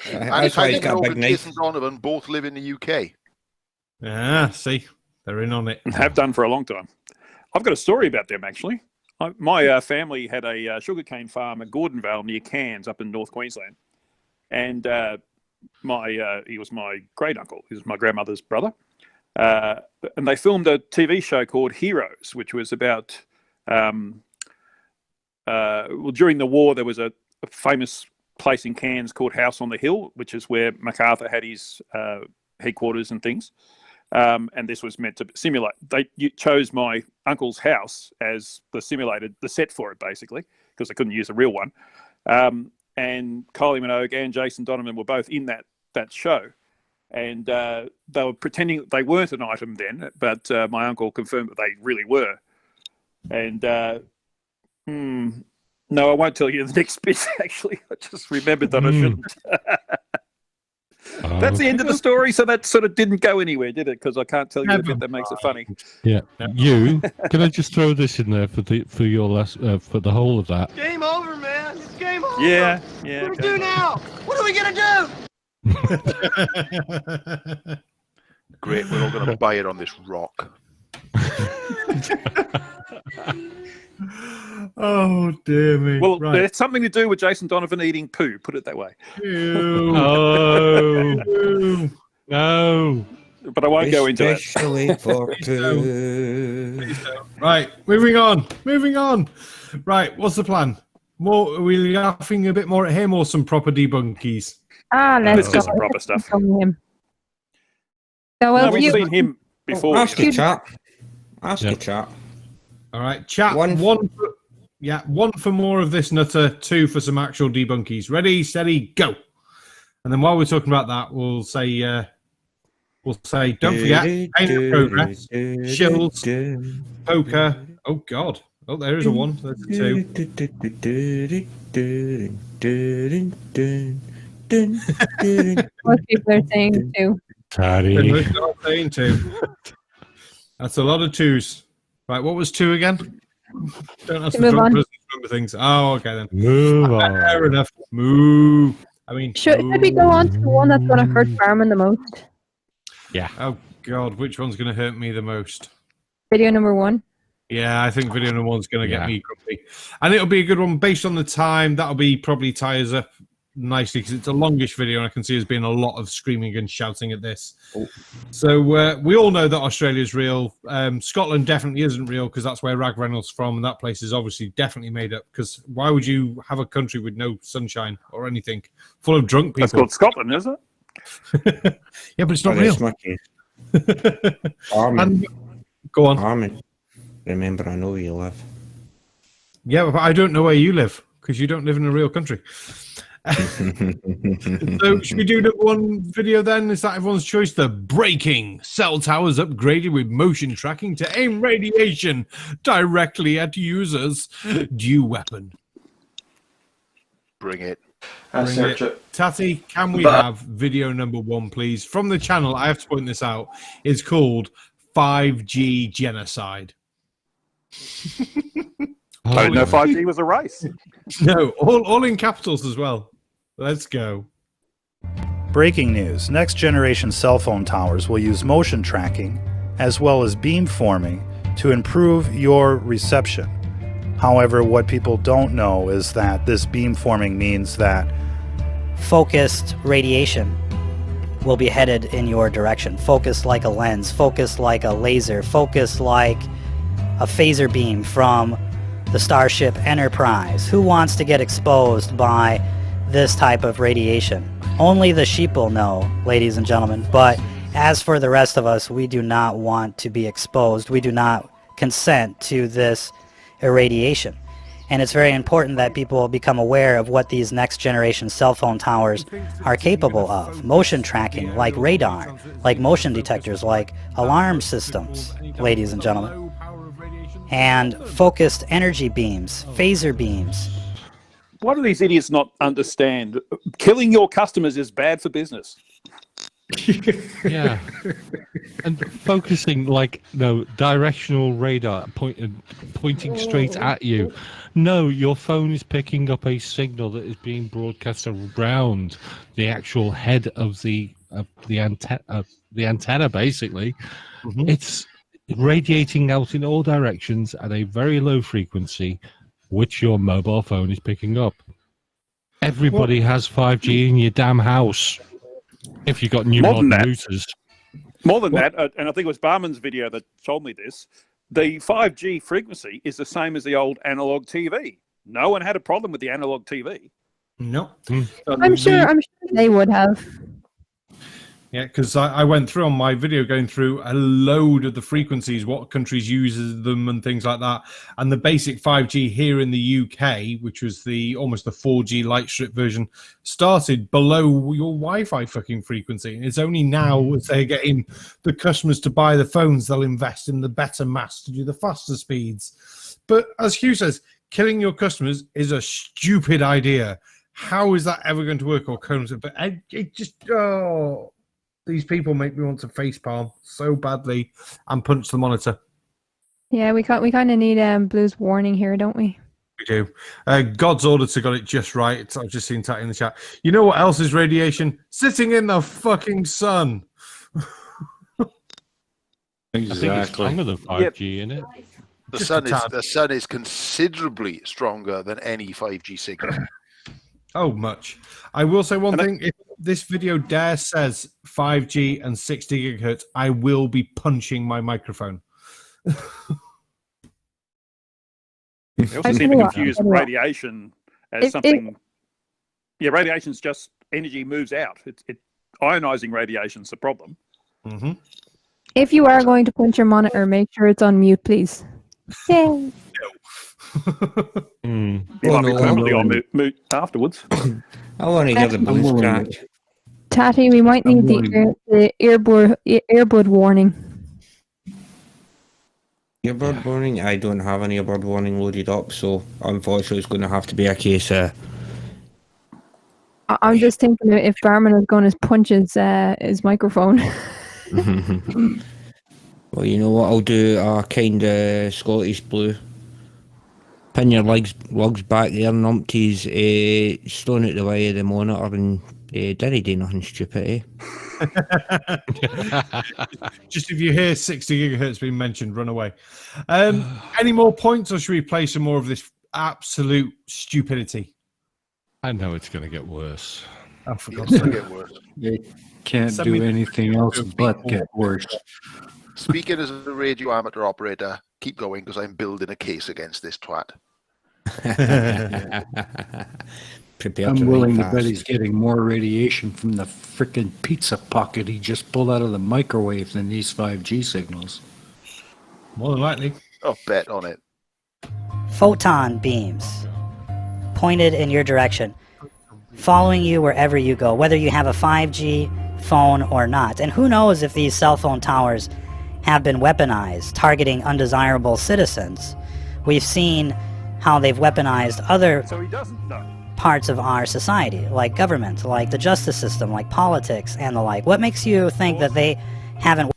Kylie Minogue and Jason Donovan both live in the UK. Ah, see, they're in on it. Have done for a long time. I've got a story about them, actually. My family had a sugarcane farm at Gordonvale near Cairns up in North Queensland. And he was my great uncle. He was my grandmother's brother. And they filmed a TV show called Heroes, which was about, during the war, there was a famous place in Cairns called House on the Hill, which is where MacArthur had his headquarters and things. And this was meant to simulate. They chose my uncle's house as the set for it, basically, because they couldn't use a real one. And Kylie Minogue and Jason Donovan were both in that show. And they were pretending they weren't an item then, but my uncle confirmed that they really were. And no, I won't tell you the next bit, actually. I just remembered that I shouldn't. That's the end of the story, so that sort of didn't go anywhere, did it? Because I can't tell you the bit that makes it funny. Yeah. You, can I just throw this in there for your last, for the whole of that? Game over, man. It's game over. Yeah. What do we do now? What are we going to do? Great, we're all going to buy it on this rock. Oh, dear me. Well, right. it's something to do with Jason Donovan eating poo, put it that way. Oh, no. But I won't go into Especially for poo. Right, moving on. Right, what's the plan? Are we laughing a bit more at him or some proper debunkies? Let's do some proper stuff. Him. So, well, we've seen him before. Ask a chat. All right, chat. One for more of this nutter, 2 for some actual debunkies. Ready, steady, go. And then while we're talking about that, we'll say, don't forget, Paint of Progress, Shills, Poker. Oh God. Oh, there is a 1. There's a 2. Most people are saying 2. Tatty. Most are saying 2. That's a lot of 2s. Right, what was 2 again? Don't ask the drunk person to remember things. Oh, okay then. Move on. Fair enough. Move. I mean, should we go on to the one that's going to hurt Barman the most? Yeah. Oh God, which one's going to hurt me the most? Video number 1. Yeah, I think video number 1's going to get me grumpy, and it'll be a good one based on the time. That'll be probably tie us up nicely because it's a longish video, and I can see there's been a lot of screaming and shouting at this. Oh. So we all know that Australia's real. Scotland definitely isn't real because that's where Rag Reynolds from, and that place is obviously definitely made up. Because why would you have a country with no sunshine or anything, full of drunk people? That's called Scotland, is it? Yeah, but it's not real. Armin. Go on. Armin. Remember, I know where you live. Yeah, but I don't know where you live because you don't live in a real country. So should we do number 1 video then? Is that everyone's choice? The breaking cell towers upgraded with motion tracking to aim radiation directly at users. Due weapon. Bring it. Search it. Tatty, can we have video number 1, please? From the channel, I have to point this out. It's called 5G Genocide. I didn't know 5G was a race. No, all in capitals as well. Let's go. Breaking news. Next generation cell phone towers will use motion tracking as well as beamforming to improve your reception. However, what people don't know is that this beamforming means that focused radiation will be headed in your direction. Focused like a lens, focused like a laser, focused like a phaser beam from the Starship Enterprise. Who wants to get exposed by this type of radiation? Only the sheep will know, ladies and gentlemen. But as for the rest of us, we do not want to be exposed. We do not consent to this irradiation. And it's very important that people become aware of what these next generation cell phone towers are capable of. Motion tracking, like radar, like motion detectors, like alarm systems, ladies and gentlemen. And focused energy beams, phaser beams. Why do these idiots not understand? Killing your customers is bad for business. Yeah. And focusing directional radar pointing straight at you. No, your phone is picking up a signal that is being broadcast around the actual head of the antenna, basically. Mm-hmm. It's radiating out in all directions at a very low frequency, which your mobile phone is picking up. Everybody has 5G in your damn house. If you got new modern routers. More than that, and I think it was Barman's video that told me this, the 5G frequency is the same as the old analog TV. No one had a problem with the analog TV. No. I'm sure they would have. Yeah, because I went through on my video going through a load of the frequencies, what countries uses them and things like that. And the basic 5G here in the UK, which was almost the 4G light strip version, started below your Wi-Fi fucking frequency. And it's only now as they're getting the customers to buy the phones, they'll invest in the better masts to do the faster speeds. But as Hugh says, killing your customers is a stupid idea. How is that ever going to work? Or but it just these people make me want to facepalm so badly and punch the monitor. Yeah, we kind of need Blue's warning here, don't we? We do. God's order to got it just right. I've just seen Tatty in the chat. You know what else is radiation? Sitting in the fucking sun. Exactly. I think it's stronger than 5G, isn't it? The sun is considerably stronger than any 5G signal. Oh, much. I will say one thing. If this video says 5G and 60 gigahertz, I will be punching my microphone. They also seem to confuse radiation as something. Yeah, radiation's just energy moves out. Ionizing radiation's the problem. Mm-hmm. If you are going to punch your monitor, make sure it's on mute, please. Yay. You might be permanently on mute afterwards. I want to hear the blue scratch. Tatty, we might need the earbud warning. Earbud warning? I don't have any earbud warning loaded up, so unfortunately it's going to have to be a case of... I'm just thinking if Barman is going to punch his microphone. Well, you know what I'll do? A kind of Scottish blue. Pin your lugs back there, numpties, stone out the way of the monitor, and didn't do nothing stupid, Just if you hear 60 gigahertz being mentioned, run away. Any more points, or should we play some more of this absolute stupidity? I know it's going to get worse. I forgot to get worse. It can't do anything else but get worse. Speaking as a radio amateur operator, keep going because I'm building a case against this twat. I'm willing to bet he's getting more radiation from the frickin' pizza pocket he just pulled out of the microwave than these 5G signals. More than likely. I'll bet on it. Photon beams pointed in your direction, following you wherever you go, whether you have a 5G phone or not. And who knows if these cell phone towers have been weaponized, targeting undesirable citizens. We've seen how they've weaponized other parts of our society, like government, like the justice system, like politics, and the like. What makes you think that they haven't...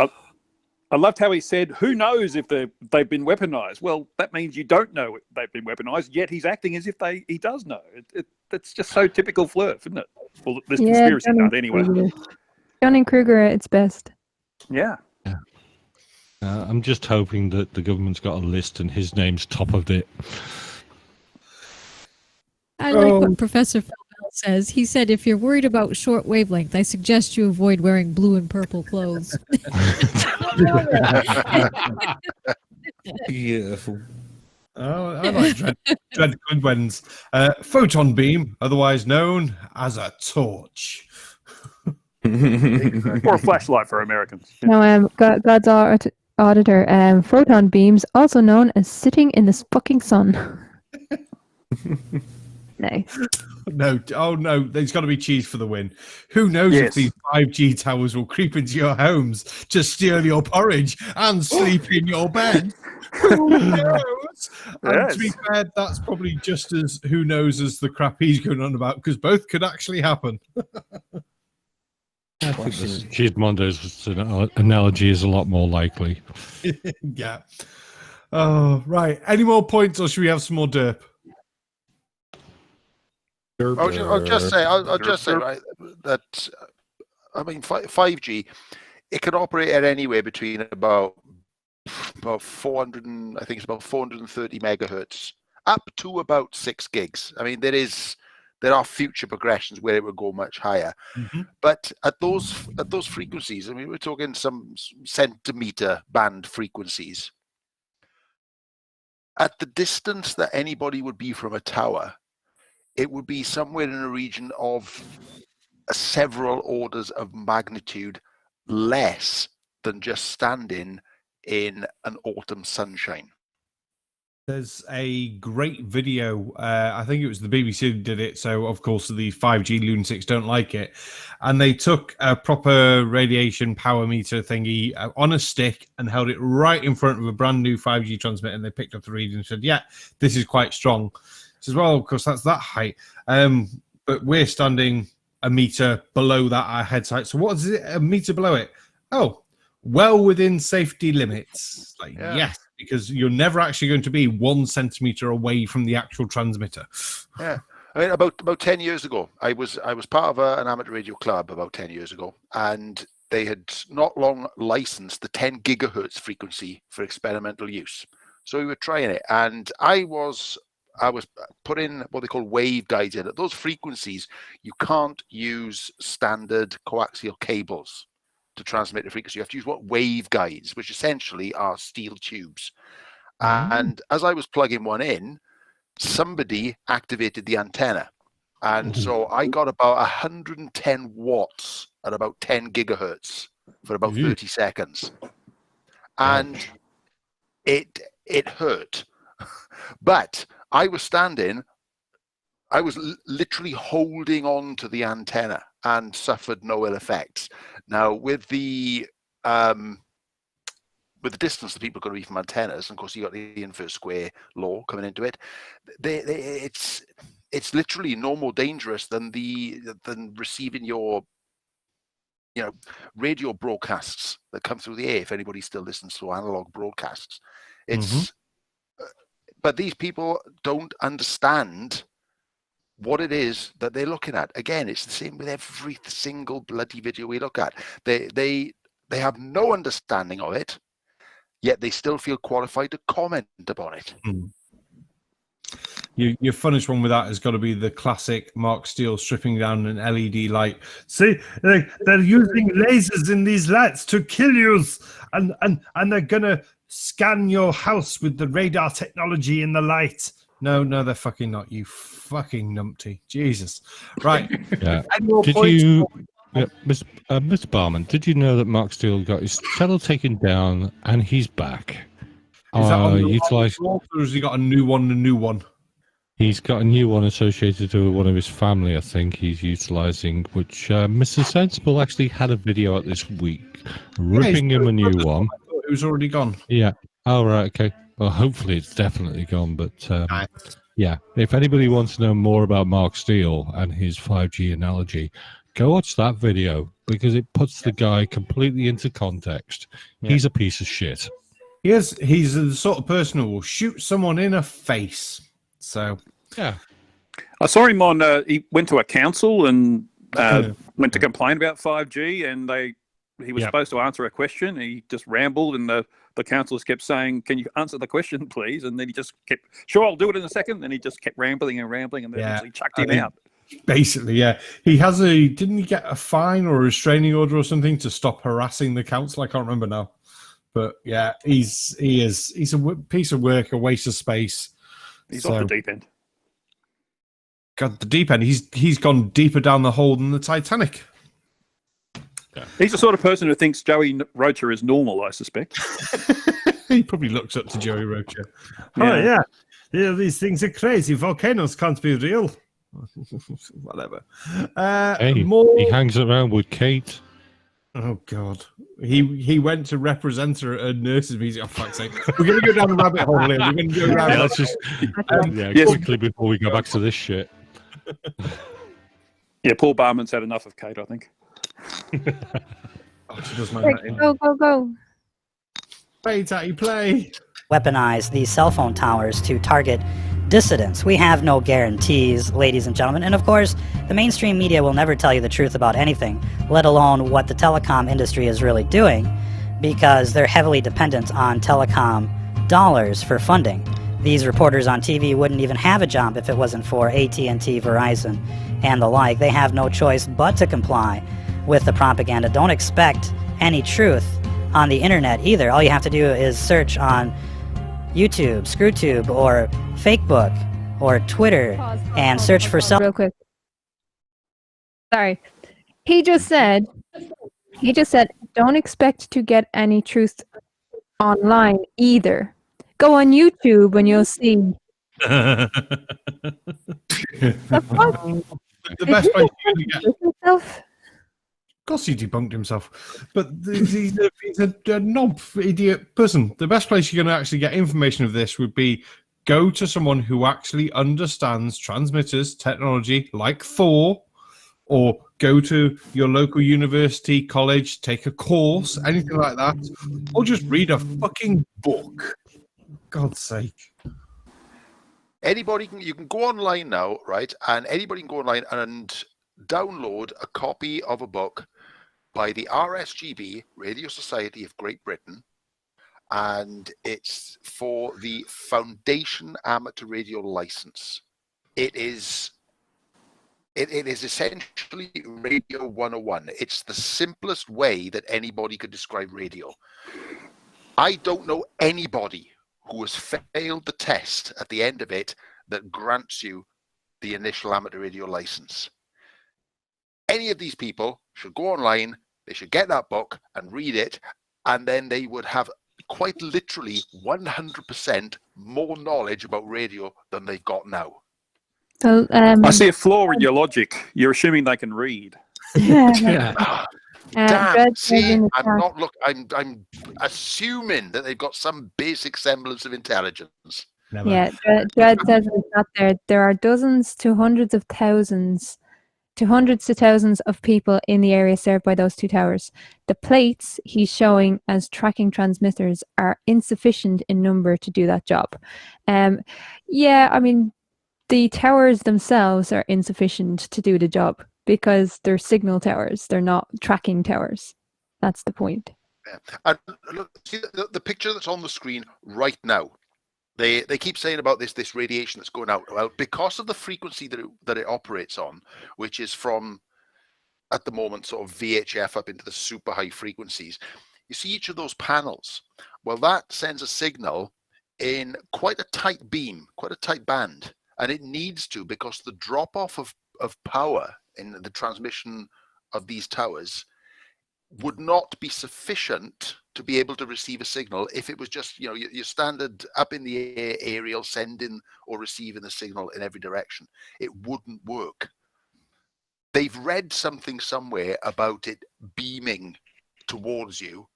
I loved how he said, who knows if they've been weaponized? Well, that means you don't know they've been weaponized, yet he's acting as if he does know. That's just so typical Flurf, isn't it? Well, this conspiracy nut, anyway. Dunning-Kruger at its best. Yeah. I'm just hoping that the government's got a list and his name's top of it. I like what Professor Felbel says. He said, if you're worried about short wavelength, I suggest you avoid wearing blue and purple clothes. Beautiful. Oh, I like Dread Goodwin's photon beam, otherwise known as a torch. Or a flashlight for Americans. No, God's auditor, photon beams, also known as sitting in the fucking sun. Nice. No, oh no, there's got to be cheese for the win. Who knows if these 5G towers will creep into your homes to steal your porridge and sleep in your bed? Who knows? And to be fair, that's probably just as who knows as the crap he's going on about, because both could actually happen. I think Cheesemondo's analogy is a lot more likely. Yeah. Oh, right. Any more points, or should we have some more derp? I'll just say, right, that, I mean, 5G, it can operate at anywhere between about 400, and I think it's about 430 megahertz, up to about 6 gigs. I mean, there are future progressions where it will go much higher, but at those frequencies, I mean, we're talking some centimeter band frequencies. At the distance that anybody would be from a tower, it would be somewhere in a region of several orders of magnitude less than just standing in an autumn sunshine. There's a great video. I think it was the BBC who did it. So, of course, the 5G lunatics don't like it. And they took a proper radiation power meter thingy on a stick and held it right in front of a brand new 5G transmitter. And they picked up the reading and said, yeah, this is quite strong. Says, well, of course, that's that height. But we're standing a meter below that, our head height. So what is it? A meter below it? Oh, well within safety limits. Like, yes. Because you're never actually going to be 1 centimeter away from the actual transmitter. Yeah, I mean, about 10 years ago, I was part of an amateur radio club about 10 years ago, and they had not long licensed the 10 gigahertz frequency for experimental use. So we were trying it, and I was putting what they call wave guides in. At those frequencies, you can't use standard coaxial cables to transmit the frequency. You have to use wave guides, which essentially are steel tubes. And as I was plugging one in, somebody activated the antenna. And so I got about 110 watts at about 10 gigahertz for about 30 seconds. And it hurt. But I was literally holding on to the antenna and suffered no ill effects. Now, with the distance that people are going to be from antennas, and of course you got the inverse square law coming into it, it's literally no more dangerous than receiving your radio broadcasts that come through the air. If anybody still listens to analog broadcasts, but these people don't understand what it is that they're looking at. Again, it's the same with every single bloody video we look at. They have no understanding of it, yet they still feel qualified to comment upon it. Your funniest one with that has got to be the classic Mark Steele stripping down an LED light. See, they're using lasers in these lights to kill you, and they're gonna scan your house with the radar technology in the light. No, they're fucking not. You fucking numpty. Jesus. Right. Yeah. Mr. Barman, did you know that Mark Steele got his channel taken down and he's back? Is that on the or has he got a new one? He's got a new one associated to one of his family, I think he's utilising, which Mr. Sensible actually had a video out this week, ripping him a new one. It was already gone. Yeah. Oh, right, okay. Well, hopefully it's definitely gone, but yeah, if anybody wants to know more about Mark Steele and his 5G analogy, go watch that video, because it puts the guy completely into context. He's a piece of shit. He's the sort of person who will shoot someone in the face. So, yeah. I saw him on, he went to a council and went to complain about 5G, and he was supposed to answer a question. He just rambled, and the councillors kept saying, "Can you answer the question, please?" And then he just kept, "Sure, I'll do it in a second." And he just kept rambling, and they eventually chucked him out. Basically, yeah. Didn't he get a fine or a restraining order or something to stop harassing the council? I can't remember now. But yeah, he's a piece of work, a waste of space. He's off the deep end. God, the deep end. He's gone deeper down the hole than the Titanic. Yeah. He's the sort of person who thinks Joey Rocha is normal, I suspect. He probably looks up to Joey Rocha. Yeah. Oh, yeah. These things are crazy. Volcanoes can't be real. Whatever. He hangs around with Kate. Oh, God. He went to represent her at a nurse's meeting. Oh, fuck's sake. We're going to go down the rabbit hole here. We're going to go around. Yeah, let's just quickly before we go back to this shit. Yeah, Paul Barman's had enough of Kate, I think. She does mind that. Go. Play, Tatty, play. Weaponize these cell phone towers to target dissidents. We have no guarantees, ladies and gentlemen. And of course, the mainstream media will never tell you the truth about anything, let alone what the telecom industry is really doing, because they're heavily dependent on telecom dollars for funding. These reporters on TV wouldn't even have a job if it wasn't for AT&T, Verizon, and the like. They have no choice but to comply with the propaganda. Don't expect any truth on the internet either. All you have to do is search on YouTube, ScrewTube, or Fakebook, or Twitter, and search for some. Real quick. Sorry. He just said, don't expect to get any truth online either. Go on YouTube and you'll see. The best place you can get. Himself? Of course, he debunked himself, but he's a knob, idiot person. The best place you're going to actually get information of this would be go to someone who actually understands transmitters technology, like Thor, or go to your local university, college, take a course, anything like that, or just read a fucking book. God's sake. Anybody you can go online now, right? And anybody can go online and download a copy of a book by the RSGB, Radio Society of Great Britain, and it's for the Foundation Amateur Radio License. It is essentially Radio 101. It's the simplest way that anybody could describe radio. I don't know anybody who has failed the test at the end of it that grants you the initial amateur radio license. Any of these people should go online, they should get that book and read it, and then they would have quite literally 100% more knowledge about radio than they've got now. So, I see a flaw in your logic. You're assuming they can read. Damn, see, I'm assuming that they've got some basic semblance of intelligence. Never. Yeah, Dread says it's not there. There are dozens to hundreds of thousands, to hundreds to thousands of people in the area served by those two towers. The plates he's showing as tracking transmitters are insufficient in number to do that job. Yeah, I mean, the towers themselves are insufficient to do the job because they're signal towers. They're not tracking towers. That's the point. Yeah. And look, see the picture that's on the screen right now. They keep saying about this radiation that's going out. Well, because of the frequency that it operates on, which is from, at the moment, sort of VHF up into the super high frequencies, you see each of those panels. Well, that sends a signal in quite a tight beam, quite a tight band. And it needs to, because the drop-off of power in the transmission of these towers would not be sufficient to be able to receive a signal if it was just, you know, your standard up in the air aerial sending or receiving a signal in every direction. It wouldn't work. They've read something somewhere about it beaming towards you,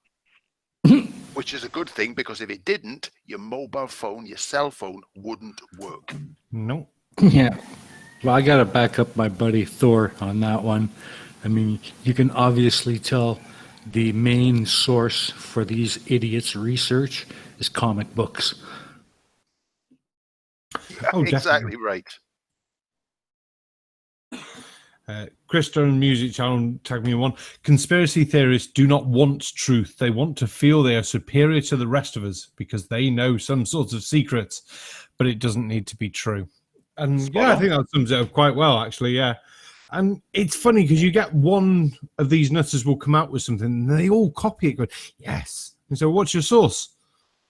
which is a good thing, because if it didn't, your mobile phone, your cell phone wouldn't work. No. Yeah. Well, I got to back up my buddy Thor on that one. I mean, you can obviously tell the main source for these idiots' research is comic books. Oh, exactly right. Krista Music Channel tagged me in one. Conspiracy theorists do not want truth. They want to feel they are superior to the rest of us because they know some sorts of secrets, but it doesn't need to be true. And I think that sums it up quite well, actually. Yeah. And it's funny because you get one of these nutters will come out with something and they all copy it going, yes. And so what's your source?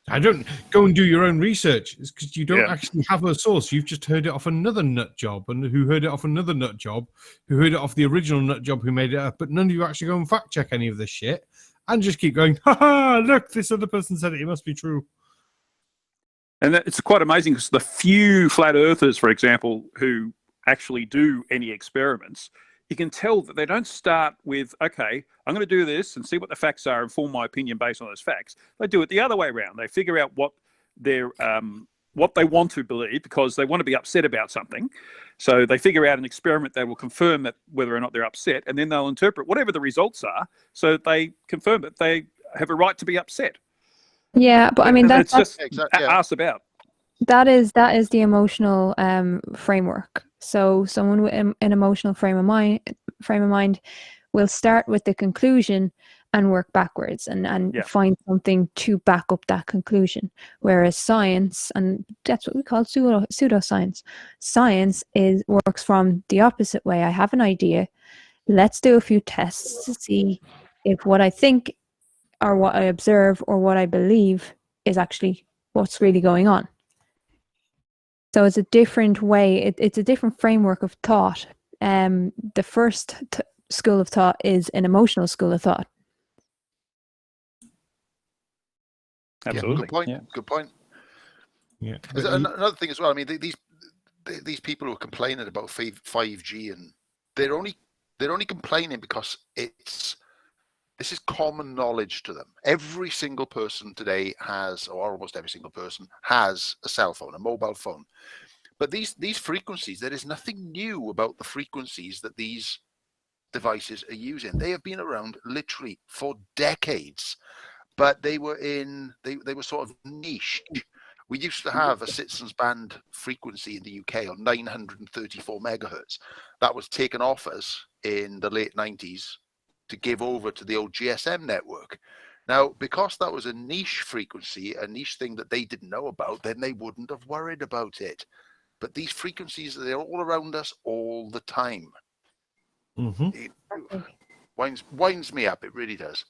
I don't go and do your own research. It's because you don't actually have a source. You've just heard it off another nut job, and who heard it off another nut job, who heard it off the original nut job who made it up. But none of you actually go and fact check any of this shit and just keep going, ha ha, look, this other person said it. It must be true. And it's quite amazing because the few flat earthers, for example, who actually do any experiments, you can tell that they don't start with, okay, I'm going to do this and see what the facts are and form my opinion based on those facts. They do it the other way around. They figure out what they want to believe because they want to be upset about something. So they figure out an experiment that will confirm that whether or not they're upset, and then they'll interpret whatever the results are so they confirm that they have a right to be upset. Yeah, but I mean, that's just asked about. That is the emotional framework. So someone with an emotional frame of mind will start with the conclusion and work backwards and find something to back up that conclusion. Whereas science, and that's what we call pseudoscience, science works from the opposite way. I have an idea. Let's do a few tests to see if what I think or what I observe or what I believe is actually what's really going on. So it's a different way. It's a different framework of thought. The first school of thought is an emotional school of thought. Absolutely. Good point. Yeah. Good point. Yeah. There's another thing as well. I mean, these people who are complaining about 5G, and they're only complaining because this is common knowledge to them. Every single person today has, or almost every single person has, a cell phone, a mobile phone. But these frequencies, there is nothing new about the frequencies that these devices are using. They have been around literally for decades, but they were sort of niche. We used to have a citizens band frequency in the UK on 934 megahertz. That was taken off us in the late 90s to give over to the old GSM network. Now, because that was a niche frequency, a niche thing that they didn't know about, then they wouldn't have worried about it. But these frequencies, they're all around us all the time. It winds me up. It really does.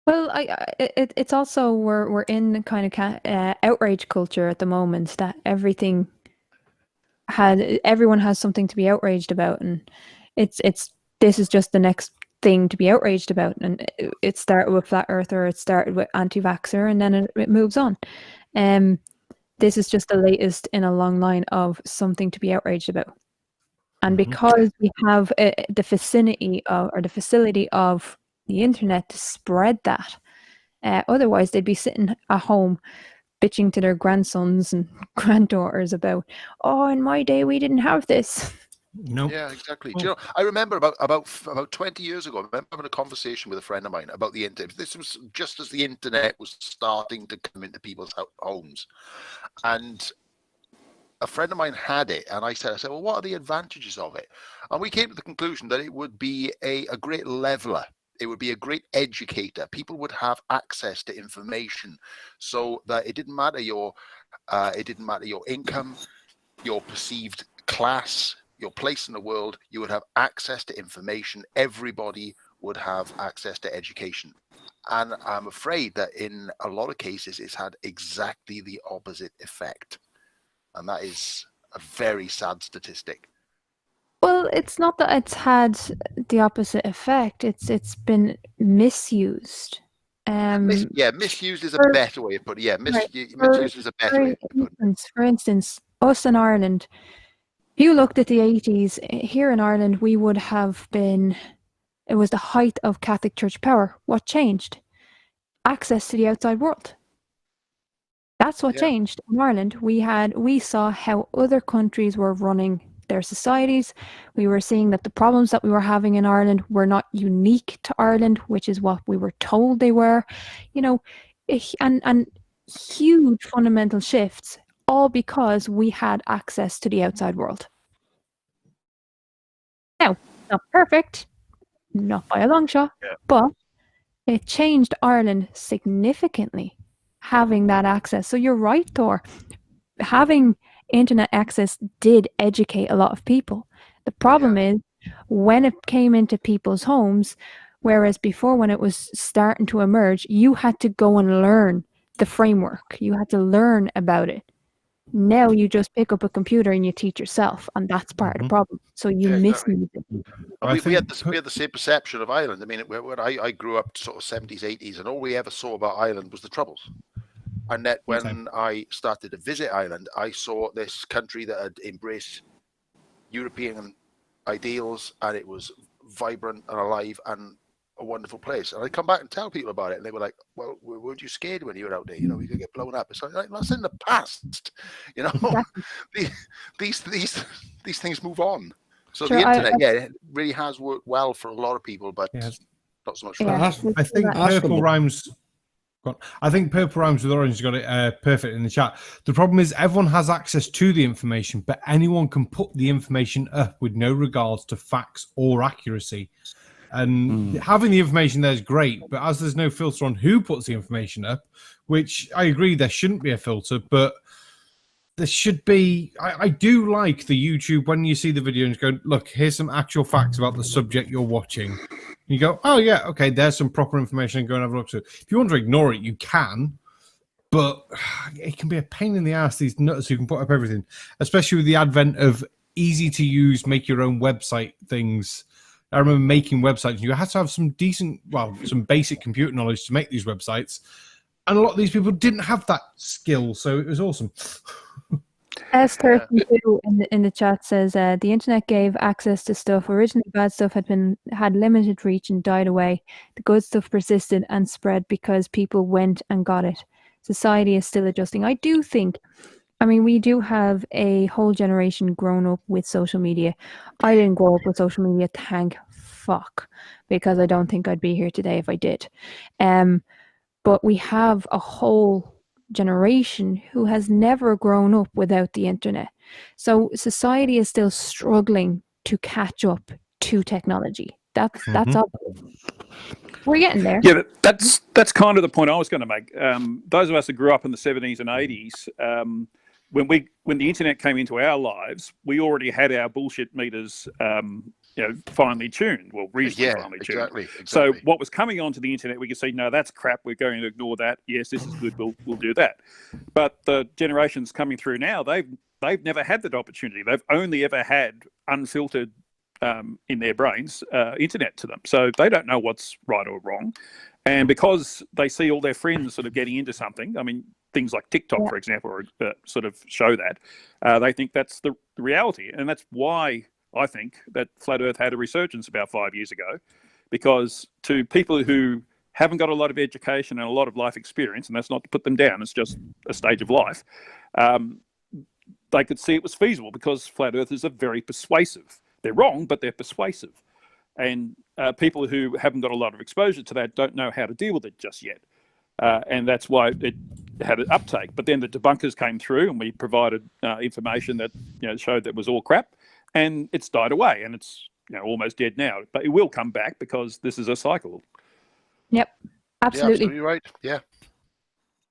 Well, it's also we're in kind of outrage culture at the moment, that everyone has something to be outraged about, and this is just the next thing to be outraged about. And it started with flat earther, it started with anti-vaxxer, and then it moves on. This is just the latest in a long line of something to be outraged about. And because we have the facility of the internet to spread that, otherwise they'd be sitting at home bitching to their grandsons and granddaughters about, oh, in my day we didn't have this. No. Yeah, exactly. Do you know, I remember about 20 years ago, I remember having a conversation with a friend of mine about the internet. This was just as the internet was starting to come into people's homes. And a friend of mine had it, and I said, well, what are the advantages of it? And we came to the conclusion that it would be a great leveler. It would be a great educator. People would have access to information, so that it didn't matter your income, your perceived class, your place in the world. You would have access to information. Everybody would have access to education. And I'm afraid that in a lot of cases, it's had exactly the opposite effect. And that is a very sad statistic. Well, it's not that it's had the opposite effect. It's been misused. Misused is a better way of putting it. Yeah, misused is a better way of putting it. For instance, us in Ireland, if you looked at the 80s, here in Ireland, we would have been, it was the height of Catholic Church power. What changed? Access to the outside world. That's what changed in Ireland. We saw how other countries were running their societies. We were seeing that the problems that we were having in Ireland were not unique to Ireland, which is what we were told they were. You know, and huge fundamental shifts, all because we had access to the outside world. Now, not perfect, not by a long shot, but it changed Ireland significantly, having that access. So you're right, Thor. Having internet access did educate a lot of people. The problem is when it came into people's homes, whereas before when it was starting to emerge, you had to go and learn the framework. You had to learn about it. Now you just pick up a computer and you teach yourself, and that's part of the problem. So you misuse it. We had the same perception of Ireland. I mean, when I grew up sort of 70s, 80s, and all we ever saw about Ireland was the Troubles. And that when I started to visit Ireland, I saw this country that had embraced European ideals, and it was vibrant and alive and a wonderful place. And I come back and tell people about it, and they were like, well, weren't you scared when you were out there? You know, you could get blown up. It's like, that's in the past. You know, these things move on. So the internet, it really has worked well for a lot of people, but not so much for us. I think Purple Rhymes... I think Purple Rhymes with Orange got it perfect in the chat. The problem is everyone has access to the information, but anyone can put the information up with no regards to facts or accuracy. And having the information there is great, but as there's no filter on who puts the information up, which I agree there shouldn't be a filter, but there should be. I do like the YouTube when you see the video and you go, look, here's some actual facts about the subject you're watching. You go, oh yeah, okay, there's some proper information, and go and have a look. So if you want to ignore it, you can, but it can be a pain in the ass, these nuts who can put up everything, especially with the advent of easy to use, make your own website things. I remember making websites. You had to have some some basic computer knowledge to make these websites. And a lot of these people didn't have that skill, so it was awesome. S32 in the chat says the internet gave access to stuff. Originally, bad stuff had limited reach and died away. The good stuff persisted and spread because people went and got it. Society is still adjusting. I do think, I mean, we do have a whole generation grown up with social media. I didn't grow up with social media, thank fuck, because I don't think I'd be here today if I did. But we have a whole generation who has never grown up without the internet. So society is still struggling to catch up to technology. That's obvious. We're getting there. Yeah, that's kind of the point I was going to make. Those of us that grew up in the 70s and 80s, when the internet came into our lives, we already had our bullshit meters finely tuned, well, reasonably finely tuned. Exactly. So what was coming onto the internet, we could say, no, that's crap, we're going to ignore that. Yes, this is good, we'll do that. But the generations coming through now, they've never had that opportunity. They've only ever had unfiltered in their brains internet to them. So they don't know what's right or wrong. And because they see all their friends sort of getting into something, I mean, things like TikTok, for example, sort of show that, they think that's the reality. And that's why I think that Flat Earth had a resurgence about 5 years ago, because to people who haven't got a lot of education and a lot of life experience, and that's not to put them down, it's just a stage of life, they could see it was feasible because Flat Earthers are very persuasive. They're wrong, but they're persuasive. And people who haven't got a lot of exposure to that don't know how to deal with it just yet. And that's why it had an uptake. But then the debunkers came through and we provided information that showed that it was all crap. And it's died away, and it's almost dead now. But it will come back because this is a cycle. Yep, absolutely. Yeah, absolutely right. Yeah,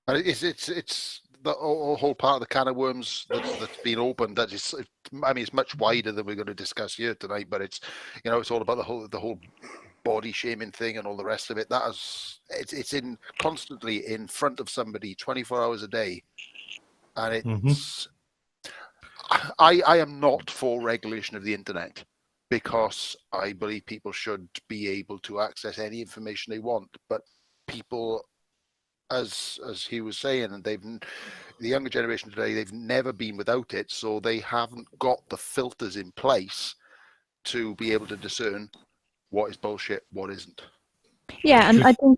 and it's the whole part of the can of worms that's been opened. That is, I mean, it's much wider than we're going to discuss here tonight. But it's it's all about the whole body shaming thing and all the rest of it. It's in constantly in front of somebody 24 hours a day, and it's. I am not for regulation of the internet because I believe people should be able to access any information they want. But people, as he was saying, and the younger generation today, they've never been without it, so they haven't got the filters in place to be able to discern what is bullshit, what isn't. Yeah, and I think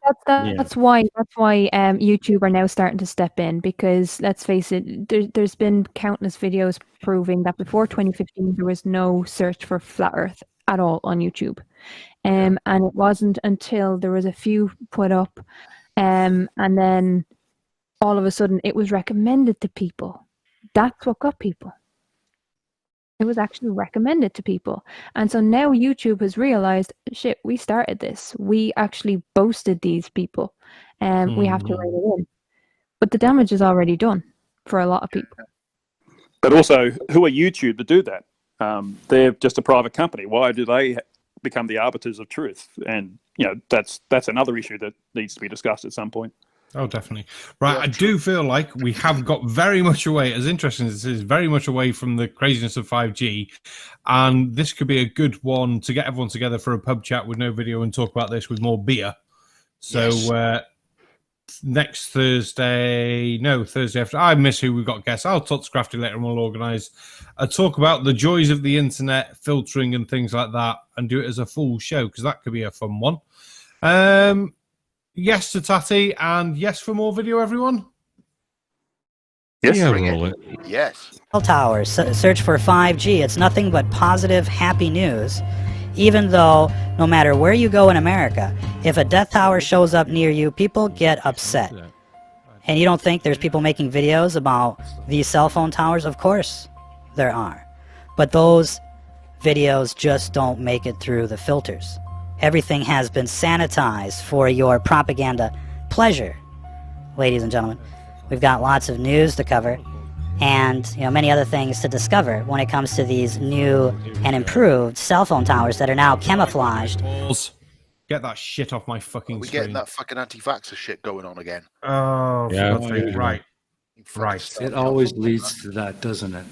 that's why YouTube are now starting to step in, because let's face it, there's been countless videos proving that before 2015 there was no search for flat Earth at all on YouTube, and it wasn't until there was a few put up, and then all of a sudden it was recommended to people. That's what got people. It was actually recommended to people. And so now YouTube has realized, shit, we started this. We actually boasted these people. And we have to rein it in. But the damage is already done for a lot of people. But also, who are YouTube to do that? They're just a private company. Why do they become the arbiters of truth? And, that's another issue that needs to be discussed at some point. Oh, definitely. Right. I do feel like we have got very much away, as interesting as this is, very much away from the craziness of 5G. And this could be a good one to get everyone together for a pub chat with no video and talk about this with more beer. So next Thursday after, I miss who we've got guests. I'll talk to Krafty later and we'll organise a talk about the joys of the internet, filtering and things like that, and do it as a full show, because that could be a fun one. Yes to Tatty, and yes for more video, everyone. Yes, yes. Cell towers. Search for 5G. It's nothing but positive, happy news. Even though, no matter where you go in America, if a death tower shows up near you, people get upset. And you don't think there's people making videos about these cell phone towers? Of course there are. But those videos just don't make it through the filters. Everything has been sanitized for your propaganda pleasure. Ladies and gentlemen, we've got lots of news to cover and many other things to discover when it comes to these new and improved cell phone towers that are now camouflaged. Get that shit off my fucking We're screen. getting that fucking anti-vaxxer shit going on again. Oh, Yeah. right. It always leads to that, doesn't it?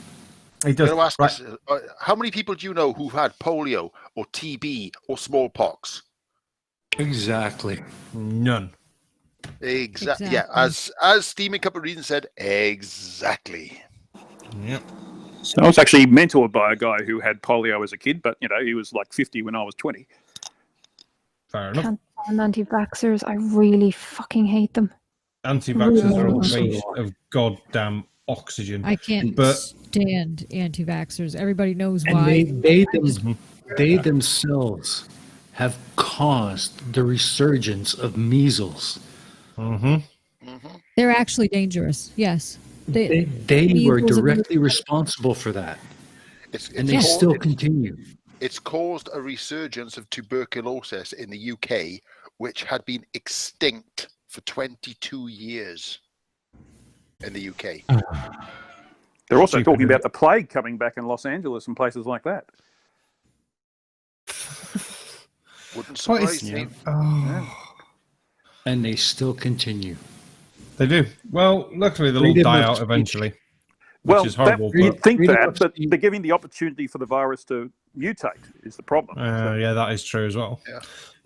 It does. I'm going to ask Right. this, how many people do you know who've had polio or TB or smallpox? Exactly. None. Exactly. Yeah, as Steaming Cup of Reason said, exactly. Yep. So I was actually mentored by a guy who had polio as a kid, but he was like 50 when I was 20. Fair enough. Can't stand anti-vaxxers. I really fucking hate them. Anti-vaxxers are a Really? waste of goddamn oxygen. I can't But stand anti-vaxxers. Everybody knows And why. they themselves have caused the resurgence of measles. They're actually dangerous. Yes. They were measles and- directly responsible for that. And they caused- still continue. It's caused a resurgence of tuberculosis in the UK, which had been extinct for 22 years in the UK. They're also talking about the plague coming back in Los Angeles and places like that. Wouldn't surprise me. And they still continue. They do. Well, luckily they'll all Freedom die of out speech. eventually, Well, which is horrible. you'd think freedom that, of but speech. they're giving the opportunity for the virus to mutate is the problem. Yeah, that is true as well. Yeah.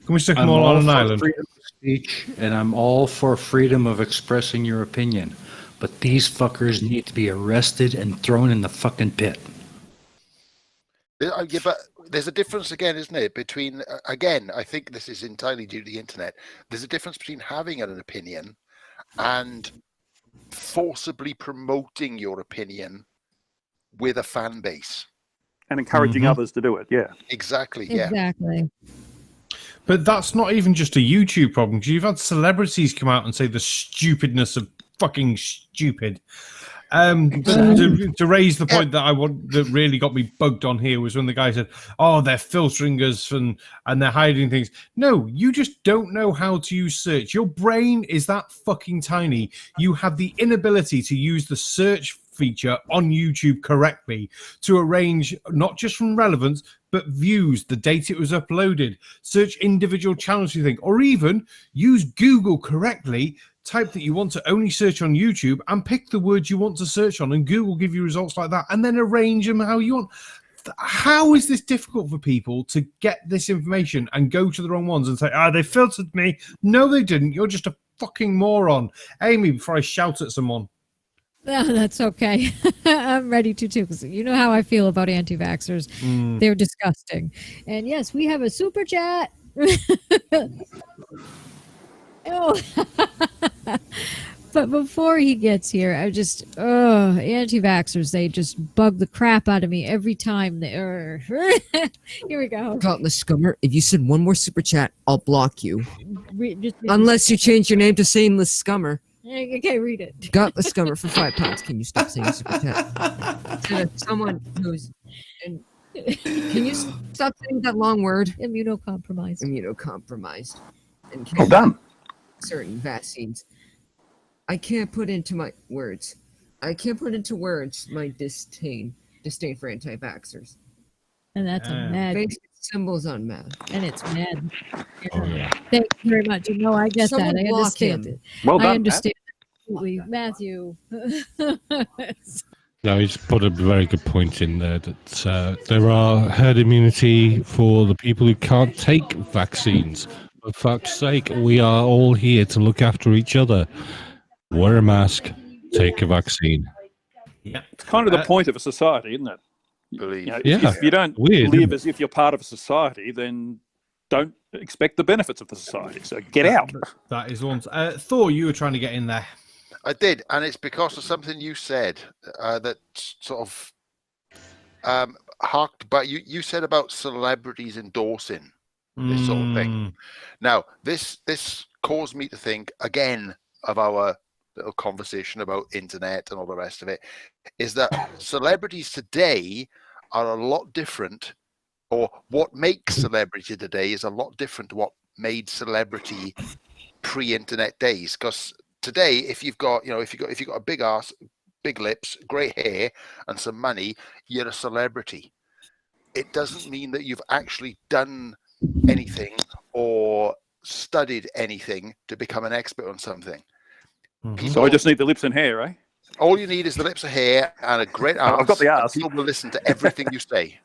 Can we stick them I'm all all on an for island? freedom of speech, and I'm all for freedom of expressing your opinion. But these fuckers need to be arrested and thrown in the fucking pit. Yeah, but there's a difference again, isn't it? Between, again, I think this is entirely due to the internet. There's a difference between having an opinion and forcibly promoting your opinion with a fan base. And encouraging others to do it, yeah. Exactly, yeah. Exactly. But that's not even just a YouTube problem, because you've had celebrities come out and say the stupidness of fucking stupid. To raise the point that really got me bugged on here was when the guy said, "Oh, they're filtering us and they're hiding things." No, you just don't know how to use search. Your brain is that fucking tiny. You have the inability to use the search feature on YouTube correctly to arrange not just from relevance but views, the date it was uploaded, search individual channels you think, or even use Google correctly. Type that you want to only search on YouTube and pick the words you want to search on, and Google give you results like that, and then arrange them how you want. How is this difficult for people to get this information and go to the wrong ones and say, they filtered me? No, they didn't. You're just a fucking moron. Amy, before I shout at someone. No, that's okay. I'm ready to too, because you know how I feel about anti-vaxxers. They're disgusting. And yes, we have a super chat. Oh. But before he gets here, I just anti-vaxxers, they just bug the crap out of me every time. Here we go. Caught the scummer. If you send one more super chat, I'll block you. Just, Unless you change your name to Shameless Scummer. okay, read it. Got the scummer for £5. Can you stop saying super chat? To someone who's can you stop saying that long word? Immunocompromised. Immunocompromised. And Well done. certain vaccines. I can't put into my words. I can't put into words my disdain for anti-vaxxers. And that's a mad. Basic symbols on math. And it's mad. Oh, yeah. Thank you very much. You know, I get Someone that. I block understand him. it. Well done, I understand. Absolutely. Matthew. No, he's put a very good point in there that there are herd immunity for the people who can't take vaccines. For fuck's sake, we are all here to look after each other. Wear a mask, take a vaccine. Yeah. It's kind of the point of a society, isn't it? Believe. If you don't Weird, live isn't as if you're part of a society, then don't expect the benefits of the society. So get out. That is one. Thor, you were trying to get in there. I did, and it's because of something you said that sort of harked back. You said about celebrities endorsing this sort of thing. Now, this caused me to think again of our little conversation about internet and all the rest of it. Is that celebrities today are a lot different, or what makes celebrity today is a lot different to what made celebrity pre-internet days. Because today, if you've got a big ass, big lips, grey hair, and some money, you're a celebrity. It doesn't mean that you've actually done anything or studied anything to become an expert on something. So I just need the lips and hair, eh? All you need is the lips of hair and a great arse. I've got the arse. People will listen to everything you say.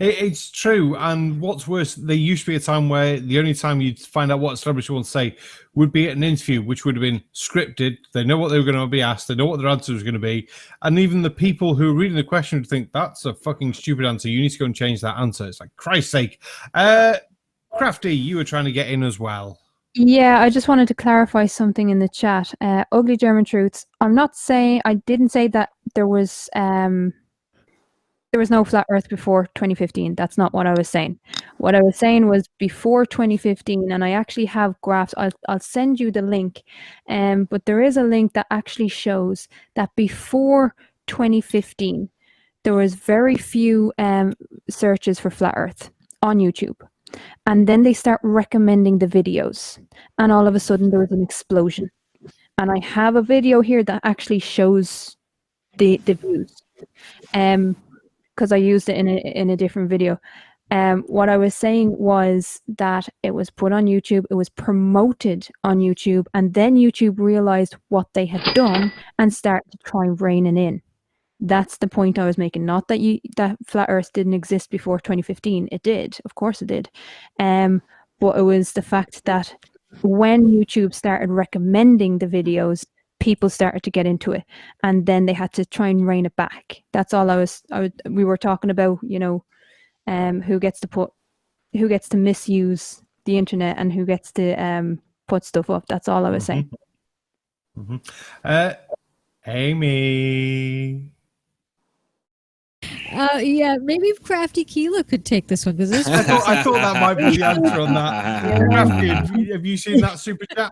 It's true, and what's worse, there used to be a time where the only time you'd find out what a celebrity wants to say would be at an interview, which would have been scripted. They know what they were going to be asked, they know what their answer was going to be, and even the people who are reading the question would think, that's a fucking stupid answer, you need to go and change that answer. It's like, Christ's sake. Krafty, you were trying to get in as well. Yeah, I just wanted to clarify something in the chat. Ugly German Truths. I didn't say that there was no flat Earth before 2015. That's not what I was saying. What I was saying was before 2015, and I actually have graphs. I'll send you the link. But there is a link that actually shows that before 2015, there was very few searches for flat Earth on YouTube. And then they start recommending the videos. And all of a sudden there was an explosion. And I have a video here that actually shows the views. Because I used it in a different video. What I was saying was that it was put on YouTube, it was promoted on YouTube, and then YouTube realized what they had done and started to try reining in. That's the point I was making. Not that that flat Earth didn't exist before 2015. It did, of course it did. But it was the fact that when YouTube started recommending the videos, people started to get into it, and then they had to try and rein it back. That's all we were talking about, who gets to misuse the internet and who gets to put stuff up. That's all I was saying. Aimee. Yeah, maybe if Krafty Keelah could take this one, because this. I thought that might be the answer on that. Krafty, have you seen that super chat?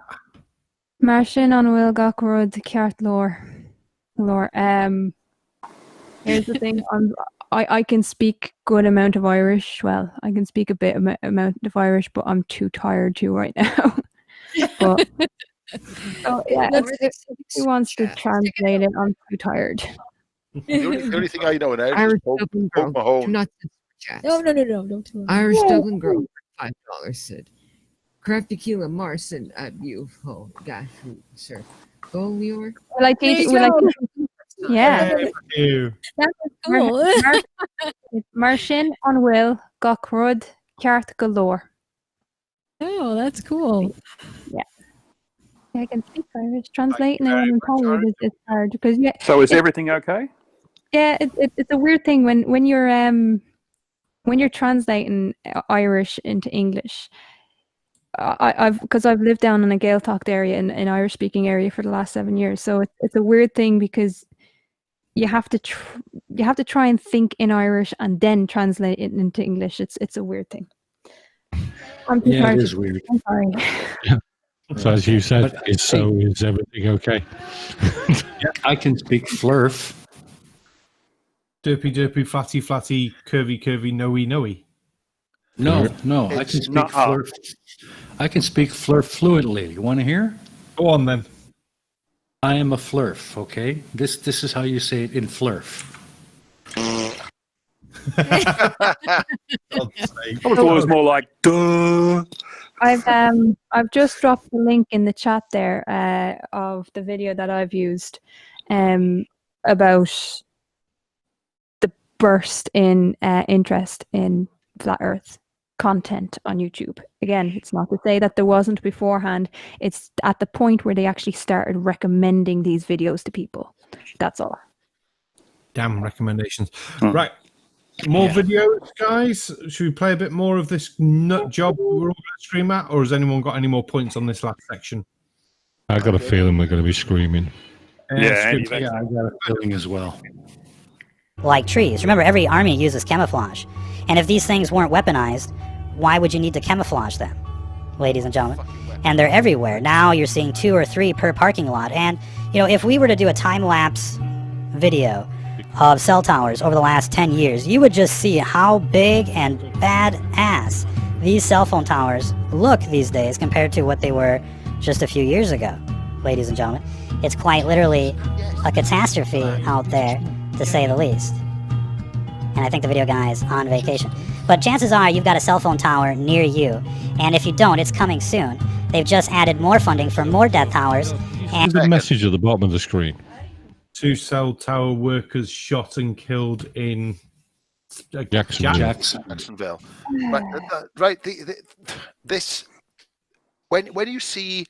Martin on Will Gockrod Ceart Lore. Here's the thing. I can speak good amount of Irish. Well, I can speak a bit amount of Irish, but I'm too tired to right now. But yeah, if he wants to translate it, I'm too tired. The only thing I know in Irish is Poke Mahone. Not chat. No, don't do it. Irish Dublin Girl for $5 said, Krafty Keelah Marson at you. Oh, gosh, sir. Go, Leor. Will I teach you? Yeah. Thank you. That was cool. Martin on Will Gockrod Ceart Galore. Oh, that's cool. Yeah. I can speak Irish. Translating it in Polish is hard because So is everything okay? Yeah, it's a weird thing when you're translating Irish into English. Because I've lived down in a Gaeltacht area in Irish speaking area for the last 7 years, so it's a weird thing because you have to try and think in Irish and then translate it into English. It's a weird thing. It is weird. I'm sorry. So as you said, is everything okay? Yeah, I can speak flurf. Derpy, flatty, flatty, curvy, noey. No, I can speak flurf. I can speak flurf fluently. You want to hear? Go on then. I am a flurf, okay? This is how you say it in flurf. I thought it was more like duh. I've just dropped the link in the chat there of the video that I've used about the burst in interest in flat Earth content on YouTube. Again, it's not to say that there wasn't beforehand. It's at the point where they actually started recommending these videos to people. That's all. Damn recommendations. Right. More videos, guys. Should we play a bit more of this nut job we're all going to stream at, or has anyone got any more points on this last section? I got a feeling we're going to be screaming. Yeah, I got a feeling as well. Like trees. Remember, every army uses camouflage. And if these things weren't weaponized, why would you need to camouflage them, ladies and gentlemen? And they're everywhere. Now you're seeing 2 or 3 per parking lot. And, if we were to do a time-lapse video of cell towers over the last 10 years, you would just see how big and badass these cell phone towers look these days compared to what they were just a few years ago, ladies and gentlemen. It's quite literally a catastrophe out there, to say the least. And I think the video guy is on vacation. But chances are you've got a cell phone tower near you, and if you don't, it's coming soon. They've just added more funding for more death towers, See the message at the bottom of the screen. 2 cell tower workers shot and killed in Jacksonville. Right. This when you see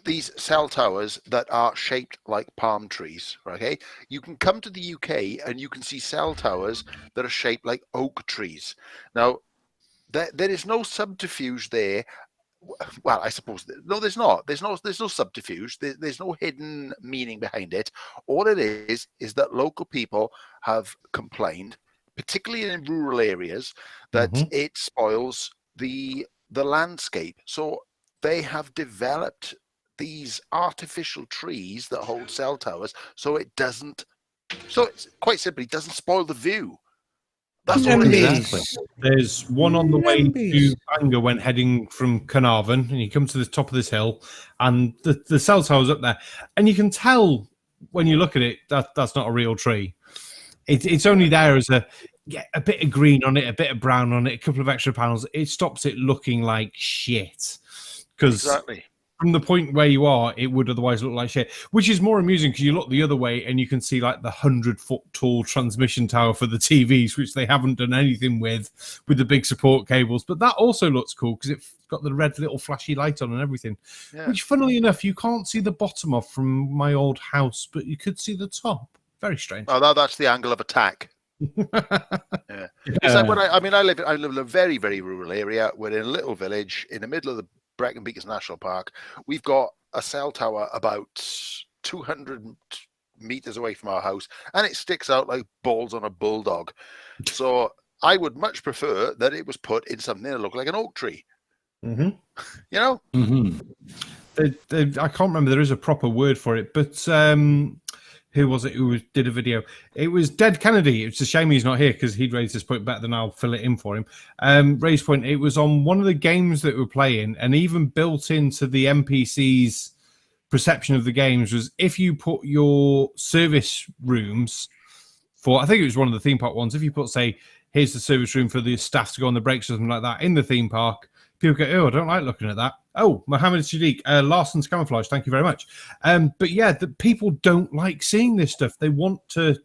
these cell towers that are shaped like palm trees, okay, you can come to the UK and you can see cell towers that are shaped like oak trees. Now, there is no subterfuge there. Well, I suppose no, there's not. There's no subterfuge. There's no hidden meaning behind it. All it is that local people have complained, particularly in rural areas, that it spoils the landscape. So they have developed these artificial trees that hold cell towers, so it doesn't. So it's quite simply doesn't spoil the view. That's all it is. There's one on the way to Bangor when heading from Carnarvon, and you come to the top of this hill, and the cell tower's up there, and you can tell when you look at it that's not a real tree. It's only there as a bit of green on it, a bit of brown on it, a couple of extra panels. It stops it looking like shit. Because from the point where you are, it would otherwise look like shit, which is more amusing because you look the other way and you can see like the 100-foot tall transmission tower for the TVs, which they haven't done anything with the big support cables. But that also looks cool because it's got the red little flashy light on and everything, which funnily enough, you can't see the bottom of from my old house, but you could see the top. Very strange. Oh, that's the angle of attack. Yeah. Like I live in a very, very rural area. We're in a little village in the middle of the Brecon Beacons National Park. We've got a cell tower about 200 meters away from our house, and it sticks out like balls on a bulldog. So I would much prefer that it was put in something that looked like an oak tree. You know? I can't remember. There is a proper word for it, but who was it who did a video? It was Dead Kennedy. It's a shame he's not here because he'd raise this point better than I'll fill it in for him. Raise point. It was on one of the games that we're playing, and even built into the NPC's perception of the games was if you put your service rooms for, I think it was one of the theme park ones, if you put, say, here's the service room for the staff to go on the breaks or something like that in the theme park, people go, oh, I don't like looking at that. Oh, Mohammed Sadiq, Larson's Camouflage, thank you very much. But yeah, the people don't like seeing this stuff. They want to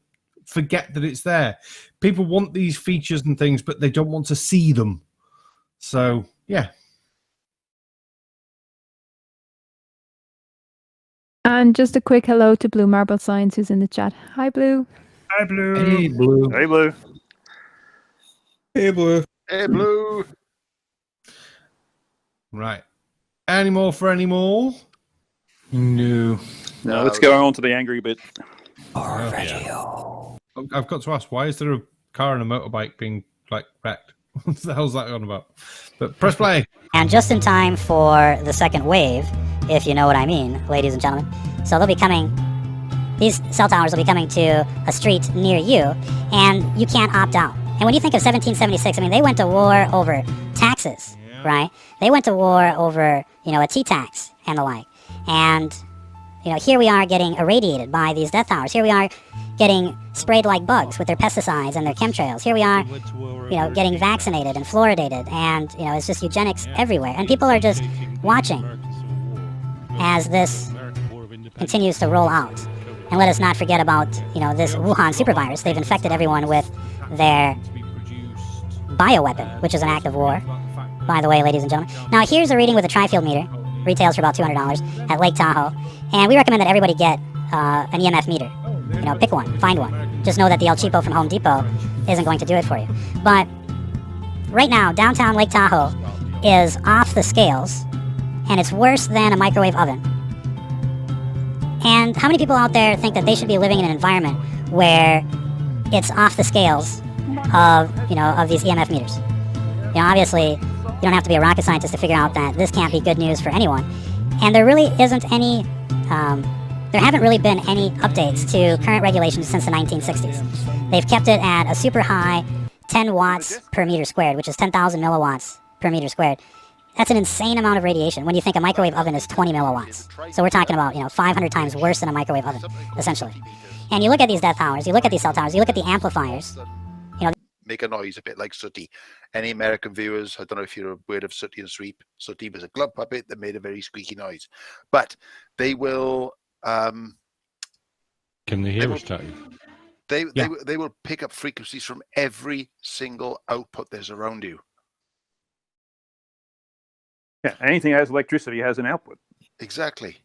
forget that it's there. People want these features and things, but they don't want to see them. So, yeah. And just a quick hello to Blue Marble Science, who's in the chat. Hi, Blue. Hi, Blue. Hey, Blue. Hey, Blue. Hey, Blue. Hey, Blue. Right. Any more for any more? No, let's go on to the angry bit. I've got to ask, why is there a car and a motorbike being like wrecked? What the hell's that on about? But press play. And just in time for the second wave, if you know what I mean, ladies and gentlemen. So they'll be coming, these cell towers will be coming to a street near you, and you can't opt out. And when you think of 1776, I mean, they went to war over taxes, right? They went to war over, a tea tax and the like. And, here we are getting irradiated by these death towers. Here we are getting sprayed like bugs with their pesticides and their chemtrails. Here we are, getting vaccinated and fluoridated. And, it's just eugenics everywhere. And people are just watching as this continues to roll out. And let us not forget about, this Wuhan supervirus. They've infected everyone with their bioweapon, which is an act of war, by the way, ladies and gentlemen. Now, here's a reading with a tri-field meter. Retails for about $200 at Lake Tahoe. And we recommend that everybody get an EMF meter. Pick one, find one. Just know that the El Cheapo from Home Depot isn't going to do it for you. But right now, downtown Lake Tahoe is off the scales, and it's worse than a microwave oven. And how many people out there think that they should be living in an environment where it's off the scales of these EMF meters? Obviously, you don't have to be a rocket scientist to figure out that this can't be good news for anyone. And there really isn't any, there haven't really been any updates to current regulations since the 1960s. They've kept it at a super high 10 watts per meter squared, which is 10,000 milliwatts per meter squared. That's an insane amount of radiation when you think a microwave oven is 20 milliwatts. So we're talking about, 500 times worse than a microwave oven, essentially. And you look at these death towers, you look at these cell towers, you look at the amplifiers, make a noise a bit like Sooty. Any American viewers, I don't know if you're aware of Sooty and Sweep. Sooty was a glove puppet that made a very squeaky noise. But they will Can they hear us, Tatty? They will pick up frequencies from every single output there's around you. Yeah, anything that has electricity has an output. Exactly.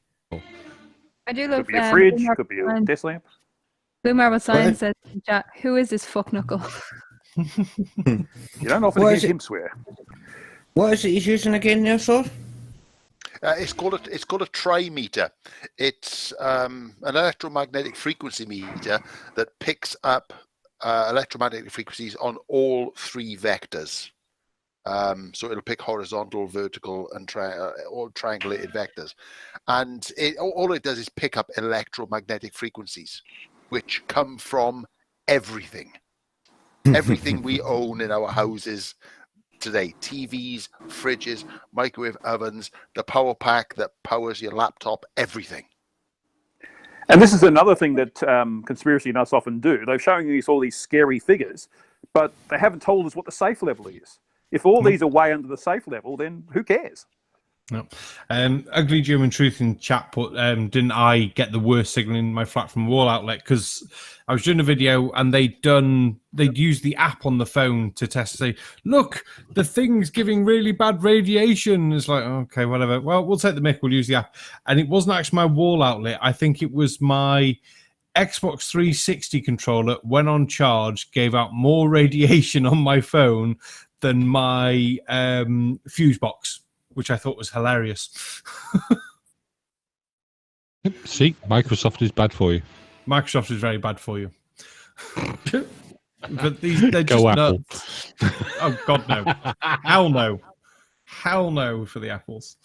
I do love could be a fridge, could be a desk lamp. Blue Marble Science says in chat, who is this fuck knuckle? You don't often hear him swear. What is it he's using again there, sir? It's called a trimeter. It's an electromagnetic frequency meter that picks up electromagnetic frequencies on all three vectors. So it'll pick horizontal, vertical, and all triangulated vectors. And all it does is pick up electromagnetic frequencies, which come from everything. Everything we own in our houses today. TVs, fridges, microwave ovens, the power pack that powers your laptop, everything. And this is another thing that conspiracy nuts often do. They're showing us all these scary figures, but they haven't told us what the safe level is. If all these are way under the safe level, then who cares? No. Ugly German Truth in chat put, didn't I get the worst signal in my flat from a wall outlet? Because I was doing a video and they'd used the app on the phone to test, say, look, the thing's giving really bad radiation. It's like, okay, whatever. Well, we'll take the mic, we'll use the app. And it wasn't actually my wall outlet. I think it was my Xbox 360 controller, when on charge, gave out more radiation on my phone than my fuse box, which I thought was hilarious. See, Microsoft is bad for you. Microsoft is very bad for you. But they're just Go Apple. nuts. Oh, God, no. Hell no. Hell no for the apples.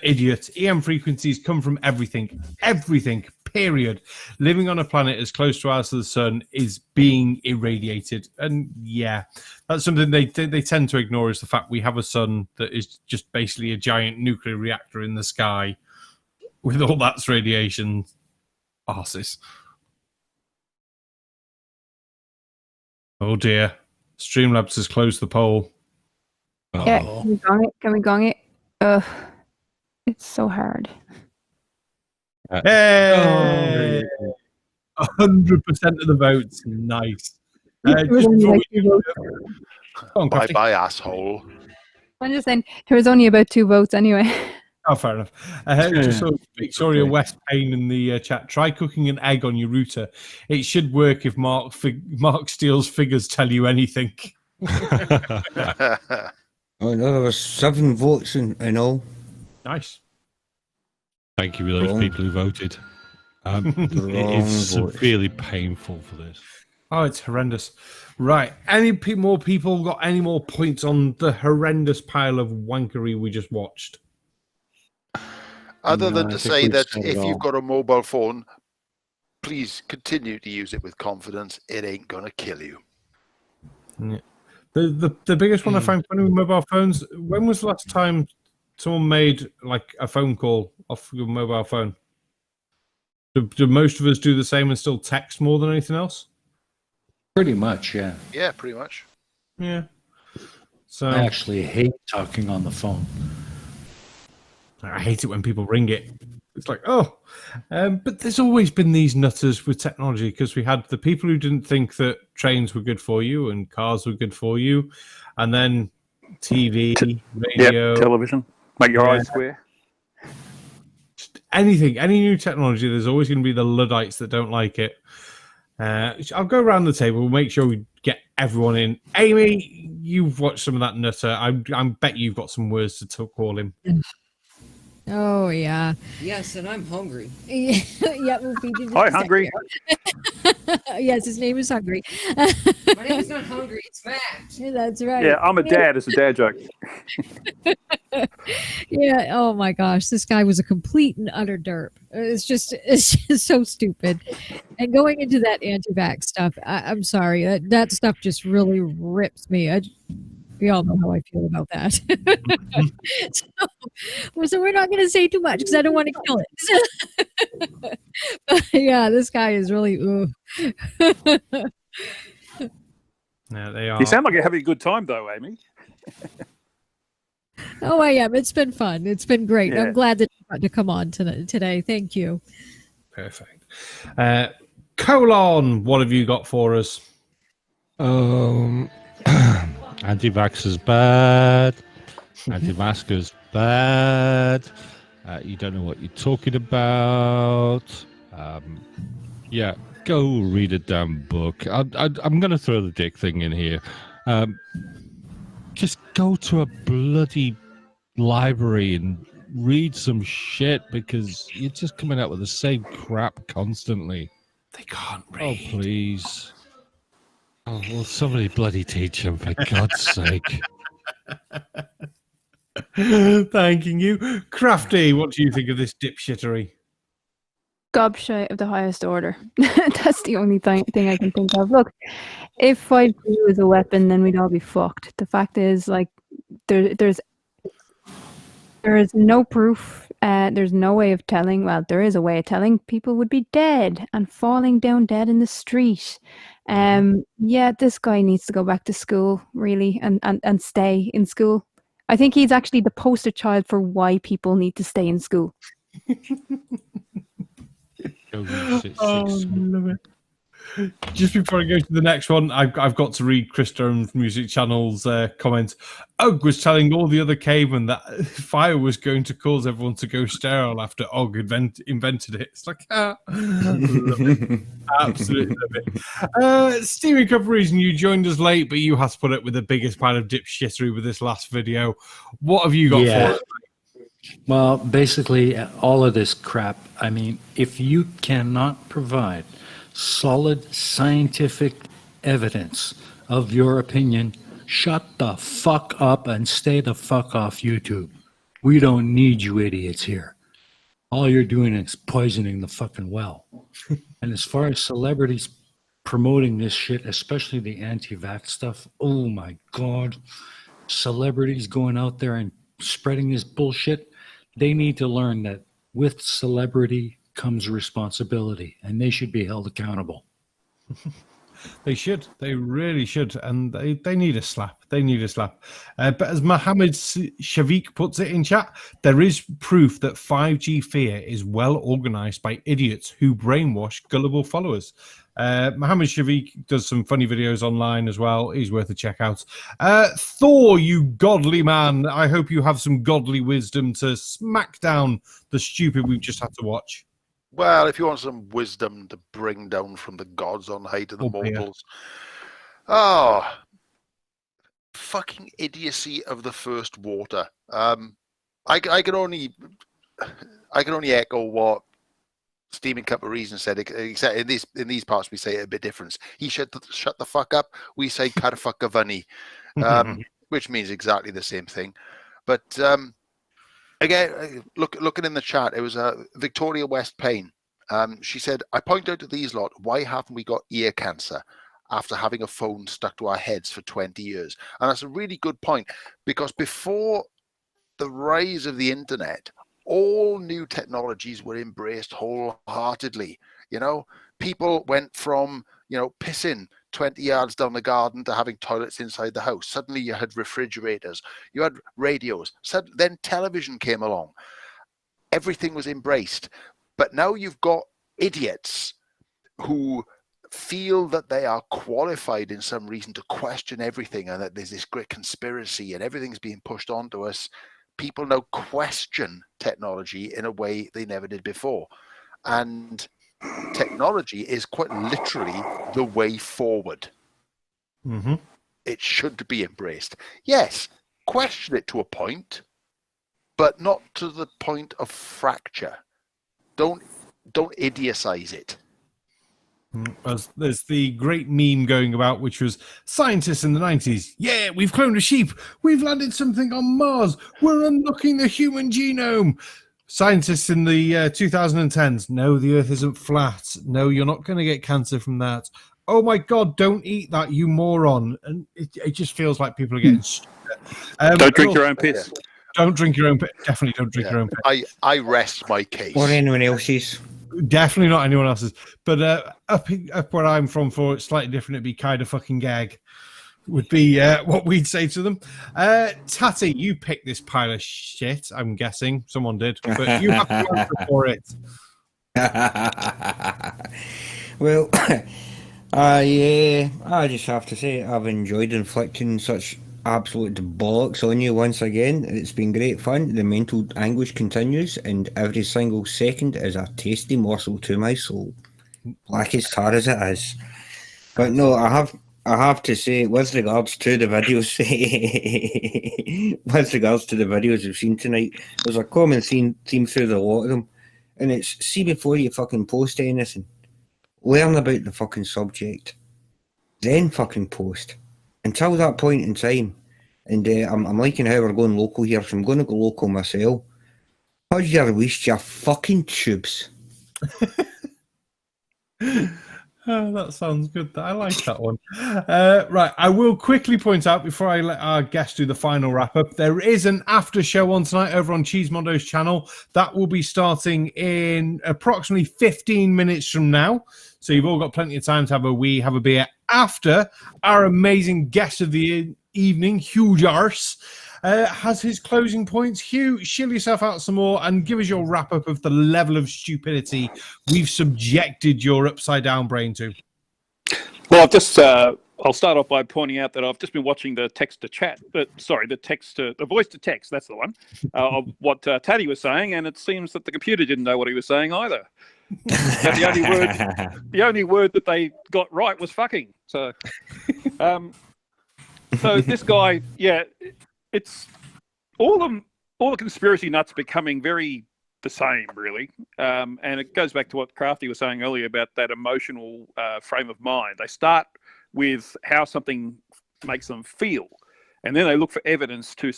Idiot. EM frequencies come from everything. Everything. Period. Living on a planet as close to ours to the sun is being irradiated, and yeah, that's something they tend to ignore, is the fact we have a sun that is just basically a giant nuclear reactor in the sky with all that's radiation. Aussies. Oh dear, Streamlabs has closed the poll. Yeah, can we gong it? Can we gong it? Ugh, it's so hard. Hey! 100% of the votes. Nice. Bye bye, asshole. I'm just saying, there was only about 2 votes anyway. Oh, fair enough. Just saw Victoria West Payne in the chat. Try cooking an egg on your router. It should work if Mark Steele's figures tell you anything. Oh no, there was 7 votes in all. Nice. Thank you to those people who voted. It is severely painful for this. Oh, it's horrendous. Right. Any more people got any more points on the horrendous pile of wankery we just watched? Other than to say that if you've got a mobile phone, please continue to use it with confidence. It ain't going to kill you. Yeah. The biggest one I find funny with mobile phones, when was the last time someone made like a phone call off your mobile phone? Do most of us do the same and still text more than anything else? Pretty much, yeah. Yeah, pretty much. Yeah. So I actually hate talking on the phone. I hate it when people ring it. It's like, oh. But there's always been these nutters with technology, because we had the people who didn't think that trains were good for you and cars were good for you, and then TV, radio, television, make your eyes square. Anything, any new technology, there's always going to be the Luddites that don't like it. I'll go around the table. We'll make sure we get everyone in. Aimee, you've watched some of that nutter. I bet you've got some words to call him. Oh, yeah. Yes, and I'm hungry. Yeah, we'll feed you. Hi, Hungry. Yes, his name is Hungry. My name is not Hungry, it's Matt. That's right. Yeah, I'm a dad. It's a dad joke. Yeah, oh my gosh, this guy was a complete and utter derp. It's just so stupid. And going into that anti-vax stuff, I'm sorry, that stuff just really rips me. We all know how I feel about that. So we're not going to say too much because I don't want to kill it. But yeah, this guy is really. Yeah, they are. You sound like you're having a good time, though, Aimee. Oh, I am. It's been fun. It's been great. Yeah. I'm glad that you got to come on today. Thank you. Perfect. Colon, what have you got for us? Anti-vaxxers bad. Anti-maskers bad. You don't know what you're talking about. Yeah, go read a damn book. I'm going to throw the dick thing in here. Just go to a bloody library and read some shit, because you're just coming out with the same crap constantly. They can't read. Oh, please. Oh, well, somebody bloody teach them, for God's sake. Thanking you. Crafty, what do you think of this dipshittery? Gobshite of the highest order. That's the only thing I can think of. Look, if 5G was a weapon, then we'd all be fucked. The fact is, like, there is no proof. There's no way of telling. Well, there is a way of telling. People would be dead and falling down dead in the street. Yeah, this guy needs to go back to school, really, and stay in school. I think he's actually the poster child for why people need to stay in school. Love it. Just before I go to the next one, I've got to read Chris Durham's Music Channel's comment. Ugg was telling all the other cavemen that fire was going to cause everyone to go sterile after Ugg invented it. It's like, love it. Absolutely love it. Steven Cup reason you joined us late, but you have to put up with the biggest pile of dipshittery with this last video. What have you got for us? Well, basically, all of this crap, I mean, if you cannot provide solid scientific evidence of your opinion, shut the fuck up and stay the fuck off YouTube. We don't need you idiots here. All you're doing is poisoning the fucking well. And as far as celebrities promoting this shit, especially the anti-vax stuff, oh my God. Celebrities going out there and spreading this bullshit, they need to learn that with celebrity comes responsibility, and they should be held accountable. They should. They really should. And they need a slap. They need a slap. But as Mohammed Shafiq puts it in chat, there is proof that 5G fear is well organized by idiots who brainwash gullible followers. Mohammed Shafiq does some funny videos online as well. He's worth a check out. Thor, you godly man. I hope you have some godly wisdom to smack down the stupid we've just had to watch. Well, if you want some wisdom to bring down from the gods on high to the mortals. Oh, fucking idiocy of the first water. I can only echo what Steaming Cup of Reason said, except in these parts we say it a bit different. He shut the fuck up. We say karfakavani, which means exactly the same thing. But again, looking in the chat, it was Victoria West Payne. She said, I point out to these lot, why haven't we got ear cancer after having a phone stuck to our heads for 20 years? And that's a really good point, because before the rise of the internet, all new technologies were embraced wholeheartedly. You know, people went from, pissing 20 yards down the garden to having toilets inside the house. Suddenly you had refrigerators, you had radios, then television came along. Everything was embraced. But now you've got idiots who feel that they are qualified in some reason to question everything, and that there's this great conspiracy and everything's being pushed onto us. People now question technology in a way they never did before. And technology is quite literally the way forward. Mm-hmm. It should be embraced. Yes, question it to a point, but not to the point of fracture. Don't idiocize it. There's the great meme going about, which was scientists in the 90s. Yeah, we've cloned a sheep. We've landed something on Mars. We're unlocking the human genome. Scientists in the 2010s. No, the Earth isn't flat. No, you're not going to get cancer from that. Oh my God, don't eat that, you moron. And it just feels like people are getting stupid. Don't drink your own piss. Don't drink your own piss. Definitely don't drink your own piss. I rest my case. Or anyone else's. Definitely not anyone else's. But up where I'm from, for it's slightly different, it'd be kind of fucking gag. would be what we'd say to them. Tatty, you picked this pile of shit, I'm guessing. Someone did, but you have to answer for it. Well, I just have to say I've enjoyed inflicting such absolute bollocks on you once again. It's been great fun. The mental anguish continues, and every single second is a tasty morsel to my soul. Black as tar as it is. But no, I have to say, with regards to the videos, we've seen tonight, there's a common theme through the lot of them, and it's see before you fucking post anything, learn about the fucking subject, then fucking post. Until that point in time, and I'm liking how we're going local here, so I'm going to go local myself. How's your waist, you fucking tubes? Oh, that sounds good. I like that one. Right, I will quickly point out before I let our guest do the final wrap-up, there is an after show on tonight over on Cheesemondo's channel. That will be starting in approximately 15 minutes from now. So you've all got plenty of time to have a beer after our amazing guest of the evening, Hugh Jarsz, has his closing points. Hugh, shill yourself out some more and give us your wrap-up of the level of stupidity we've subjected your upside-down brain to. Well, I'll start off by pointing out that I've just been watching the text-to-chat, the voice-to-text, that's the one, of what Tatty was saying, and it seems that the computer didn't know what he was saying either. The only word that they got right was fucking. So, so this guy, it's all the conspiracy nuts becoming very the same, really. And it goes back to what Krafty was saying earlier about that emotional frame of mind. They start with how something makes them feel, and then they look for evidence to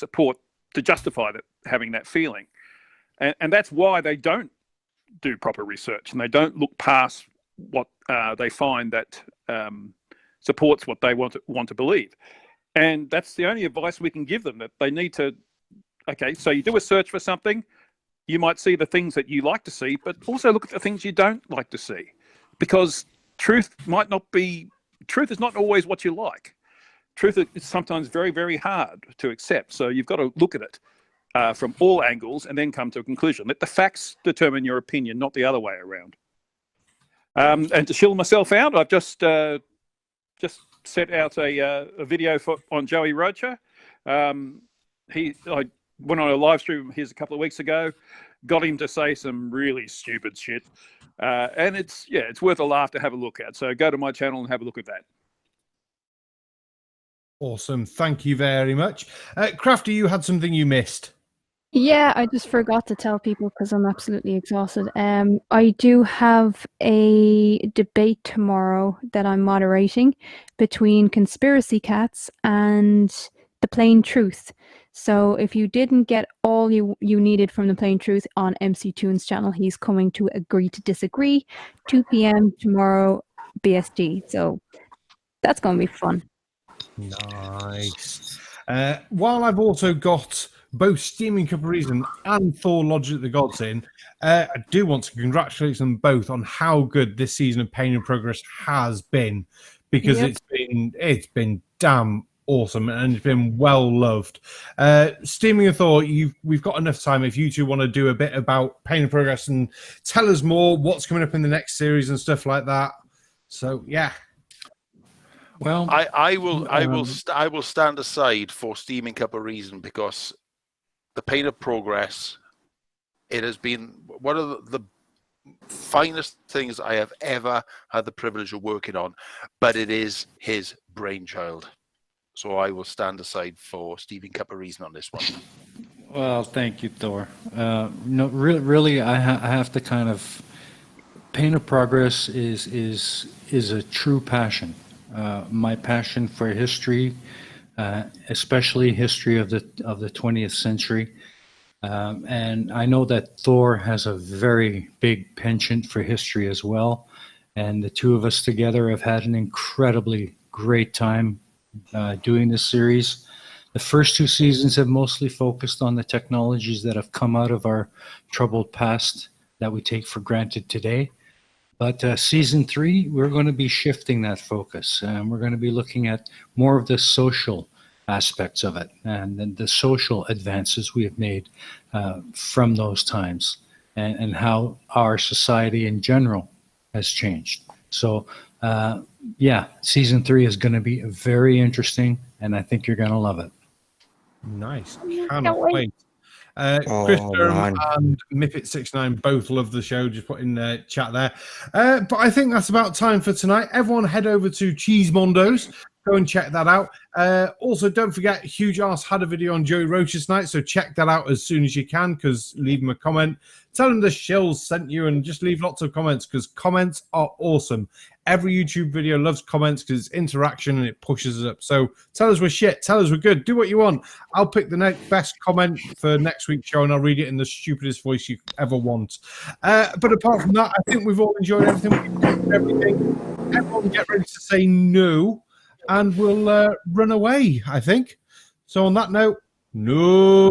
justify having that feeling. And that's why they don't do proper research, and they don't look past what they find that supports what they want to believe. And that's the only advice we can give them, that they need to, so you do a search for something, you might see the things that you like to see, but also look at the things you don't like to see, because truth is not always what you like. Truth is sometimes very, very hard to accept. So you've got to look at it from all angles and then come to a conclusion. Let the facts determine your opinion, not the other way around. And to shill myself out, I've just set out a video on Joey Rocha. I went on a live stream of his a couple of weeks ago, got him to say some really stupid shit, and it's worth a laugh to have a look at. So go to my channel and have a look at that. Awesome, thank you very much. Krafty, you had something you missed. Yeah, I just forgot to tell people because I'm absolutely exhausted. I do have a debate tomorrow that I'm moderating between Conspiracy Cats and The Plain Truth. So if you didn't get all you needed from The Plain Truth on MC Tunes channel, he's coming to agree to disagree, 2 p.m. tomorrow BST. So that's going to be fun. Nice. While I've also got both Steaming Cup of Reason and Thor Logic the Gods in, I do want to congratulate them both on how good this season of Pain and Progress has been, because it's been damn awesome and it's been well loved. Steaming and Thor, we've got enough time if you two want to do a bit about Pain and Progress and tell us more what's coming up in the next series and stuff like that. So yeah. Well, I will stand aside for Steaming Cup of Reason, because the Pain of Progress, it has been one of the finest things I have ever had the privilege of working on, but it is his brainchild. So I will stand aside for Steaming Cup of Reason on this one. Well, thank you, Thor. No, really, I have to kind of. Pain of Progress is a true passion. My passion for history, especially history of the 20th century, and I know that Thor has a very big penchant for history as well. And the two of us together have had an incredibly great time doing this series. The first 2 seasons have mostly focused on the technologies that have come out of our troubled past that we take for granted today. But season 3, we're going to be shifting that focus. We're going to be looking at more of the social aspects of it and the social advances we have made from those times and how our society in general has changed. So, season 3 is going to be very interesting, and I think you're going to love it. Nice. Cannot wait. Chris Durham and Mippet69 both love the show. Just put in the chat there. But I think that's about time for tonight. Everyone head over to Cheesemondo's. Go and check that out. Also, don't forget, Hugh Jarsz had a video on Joey Roach tonight, so check that out as soon as you can, because leave him a comment. Tell him the Shills sent you, and just leave lots of comments, because comments are awesome. Every YouTube video loves comments because it's interaction and it pushes us up. So tell us we're shit. Tell us we're good. Do what you want. I'll pick the best comment for next week's show, and I'll read it in the stupidest voice you ever want. But apart from that, I think we've all enjoyed everything. Everyone get ready to say no. And we'll run away, I think. So on that note, no.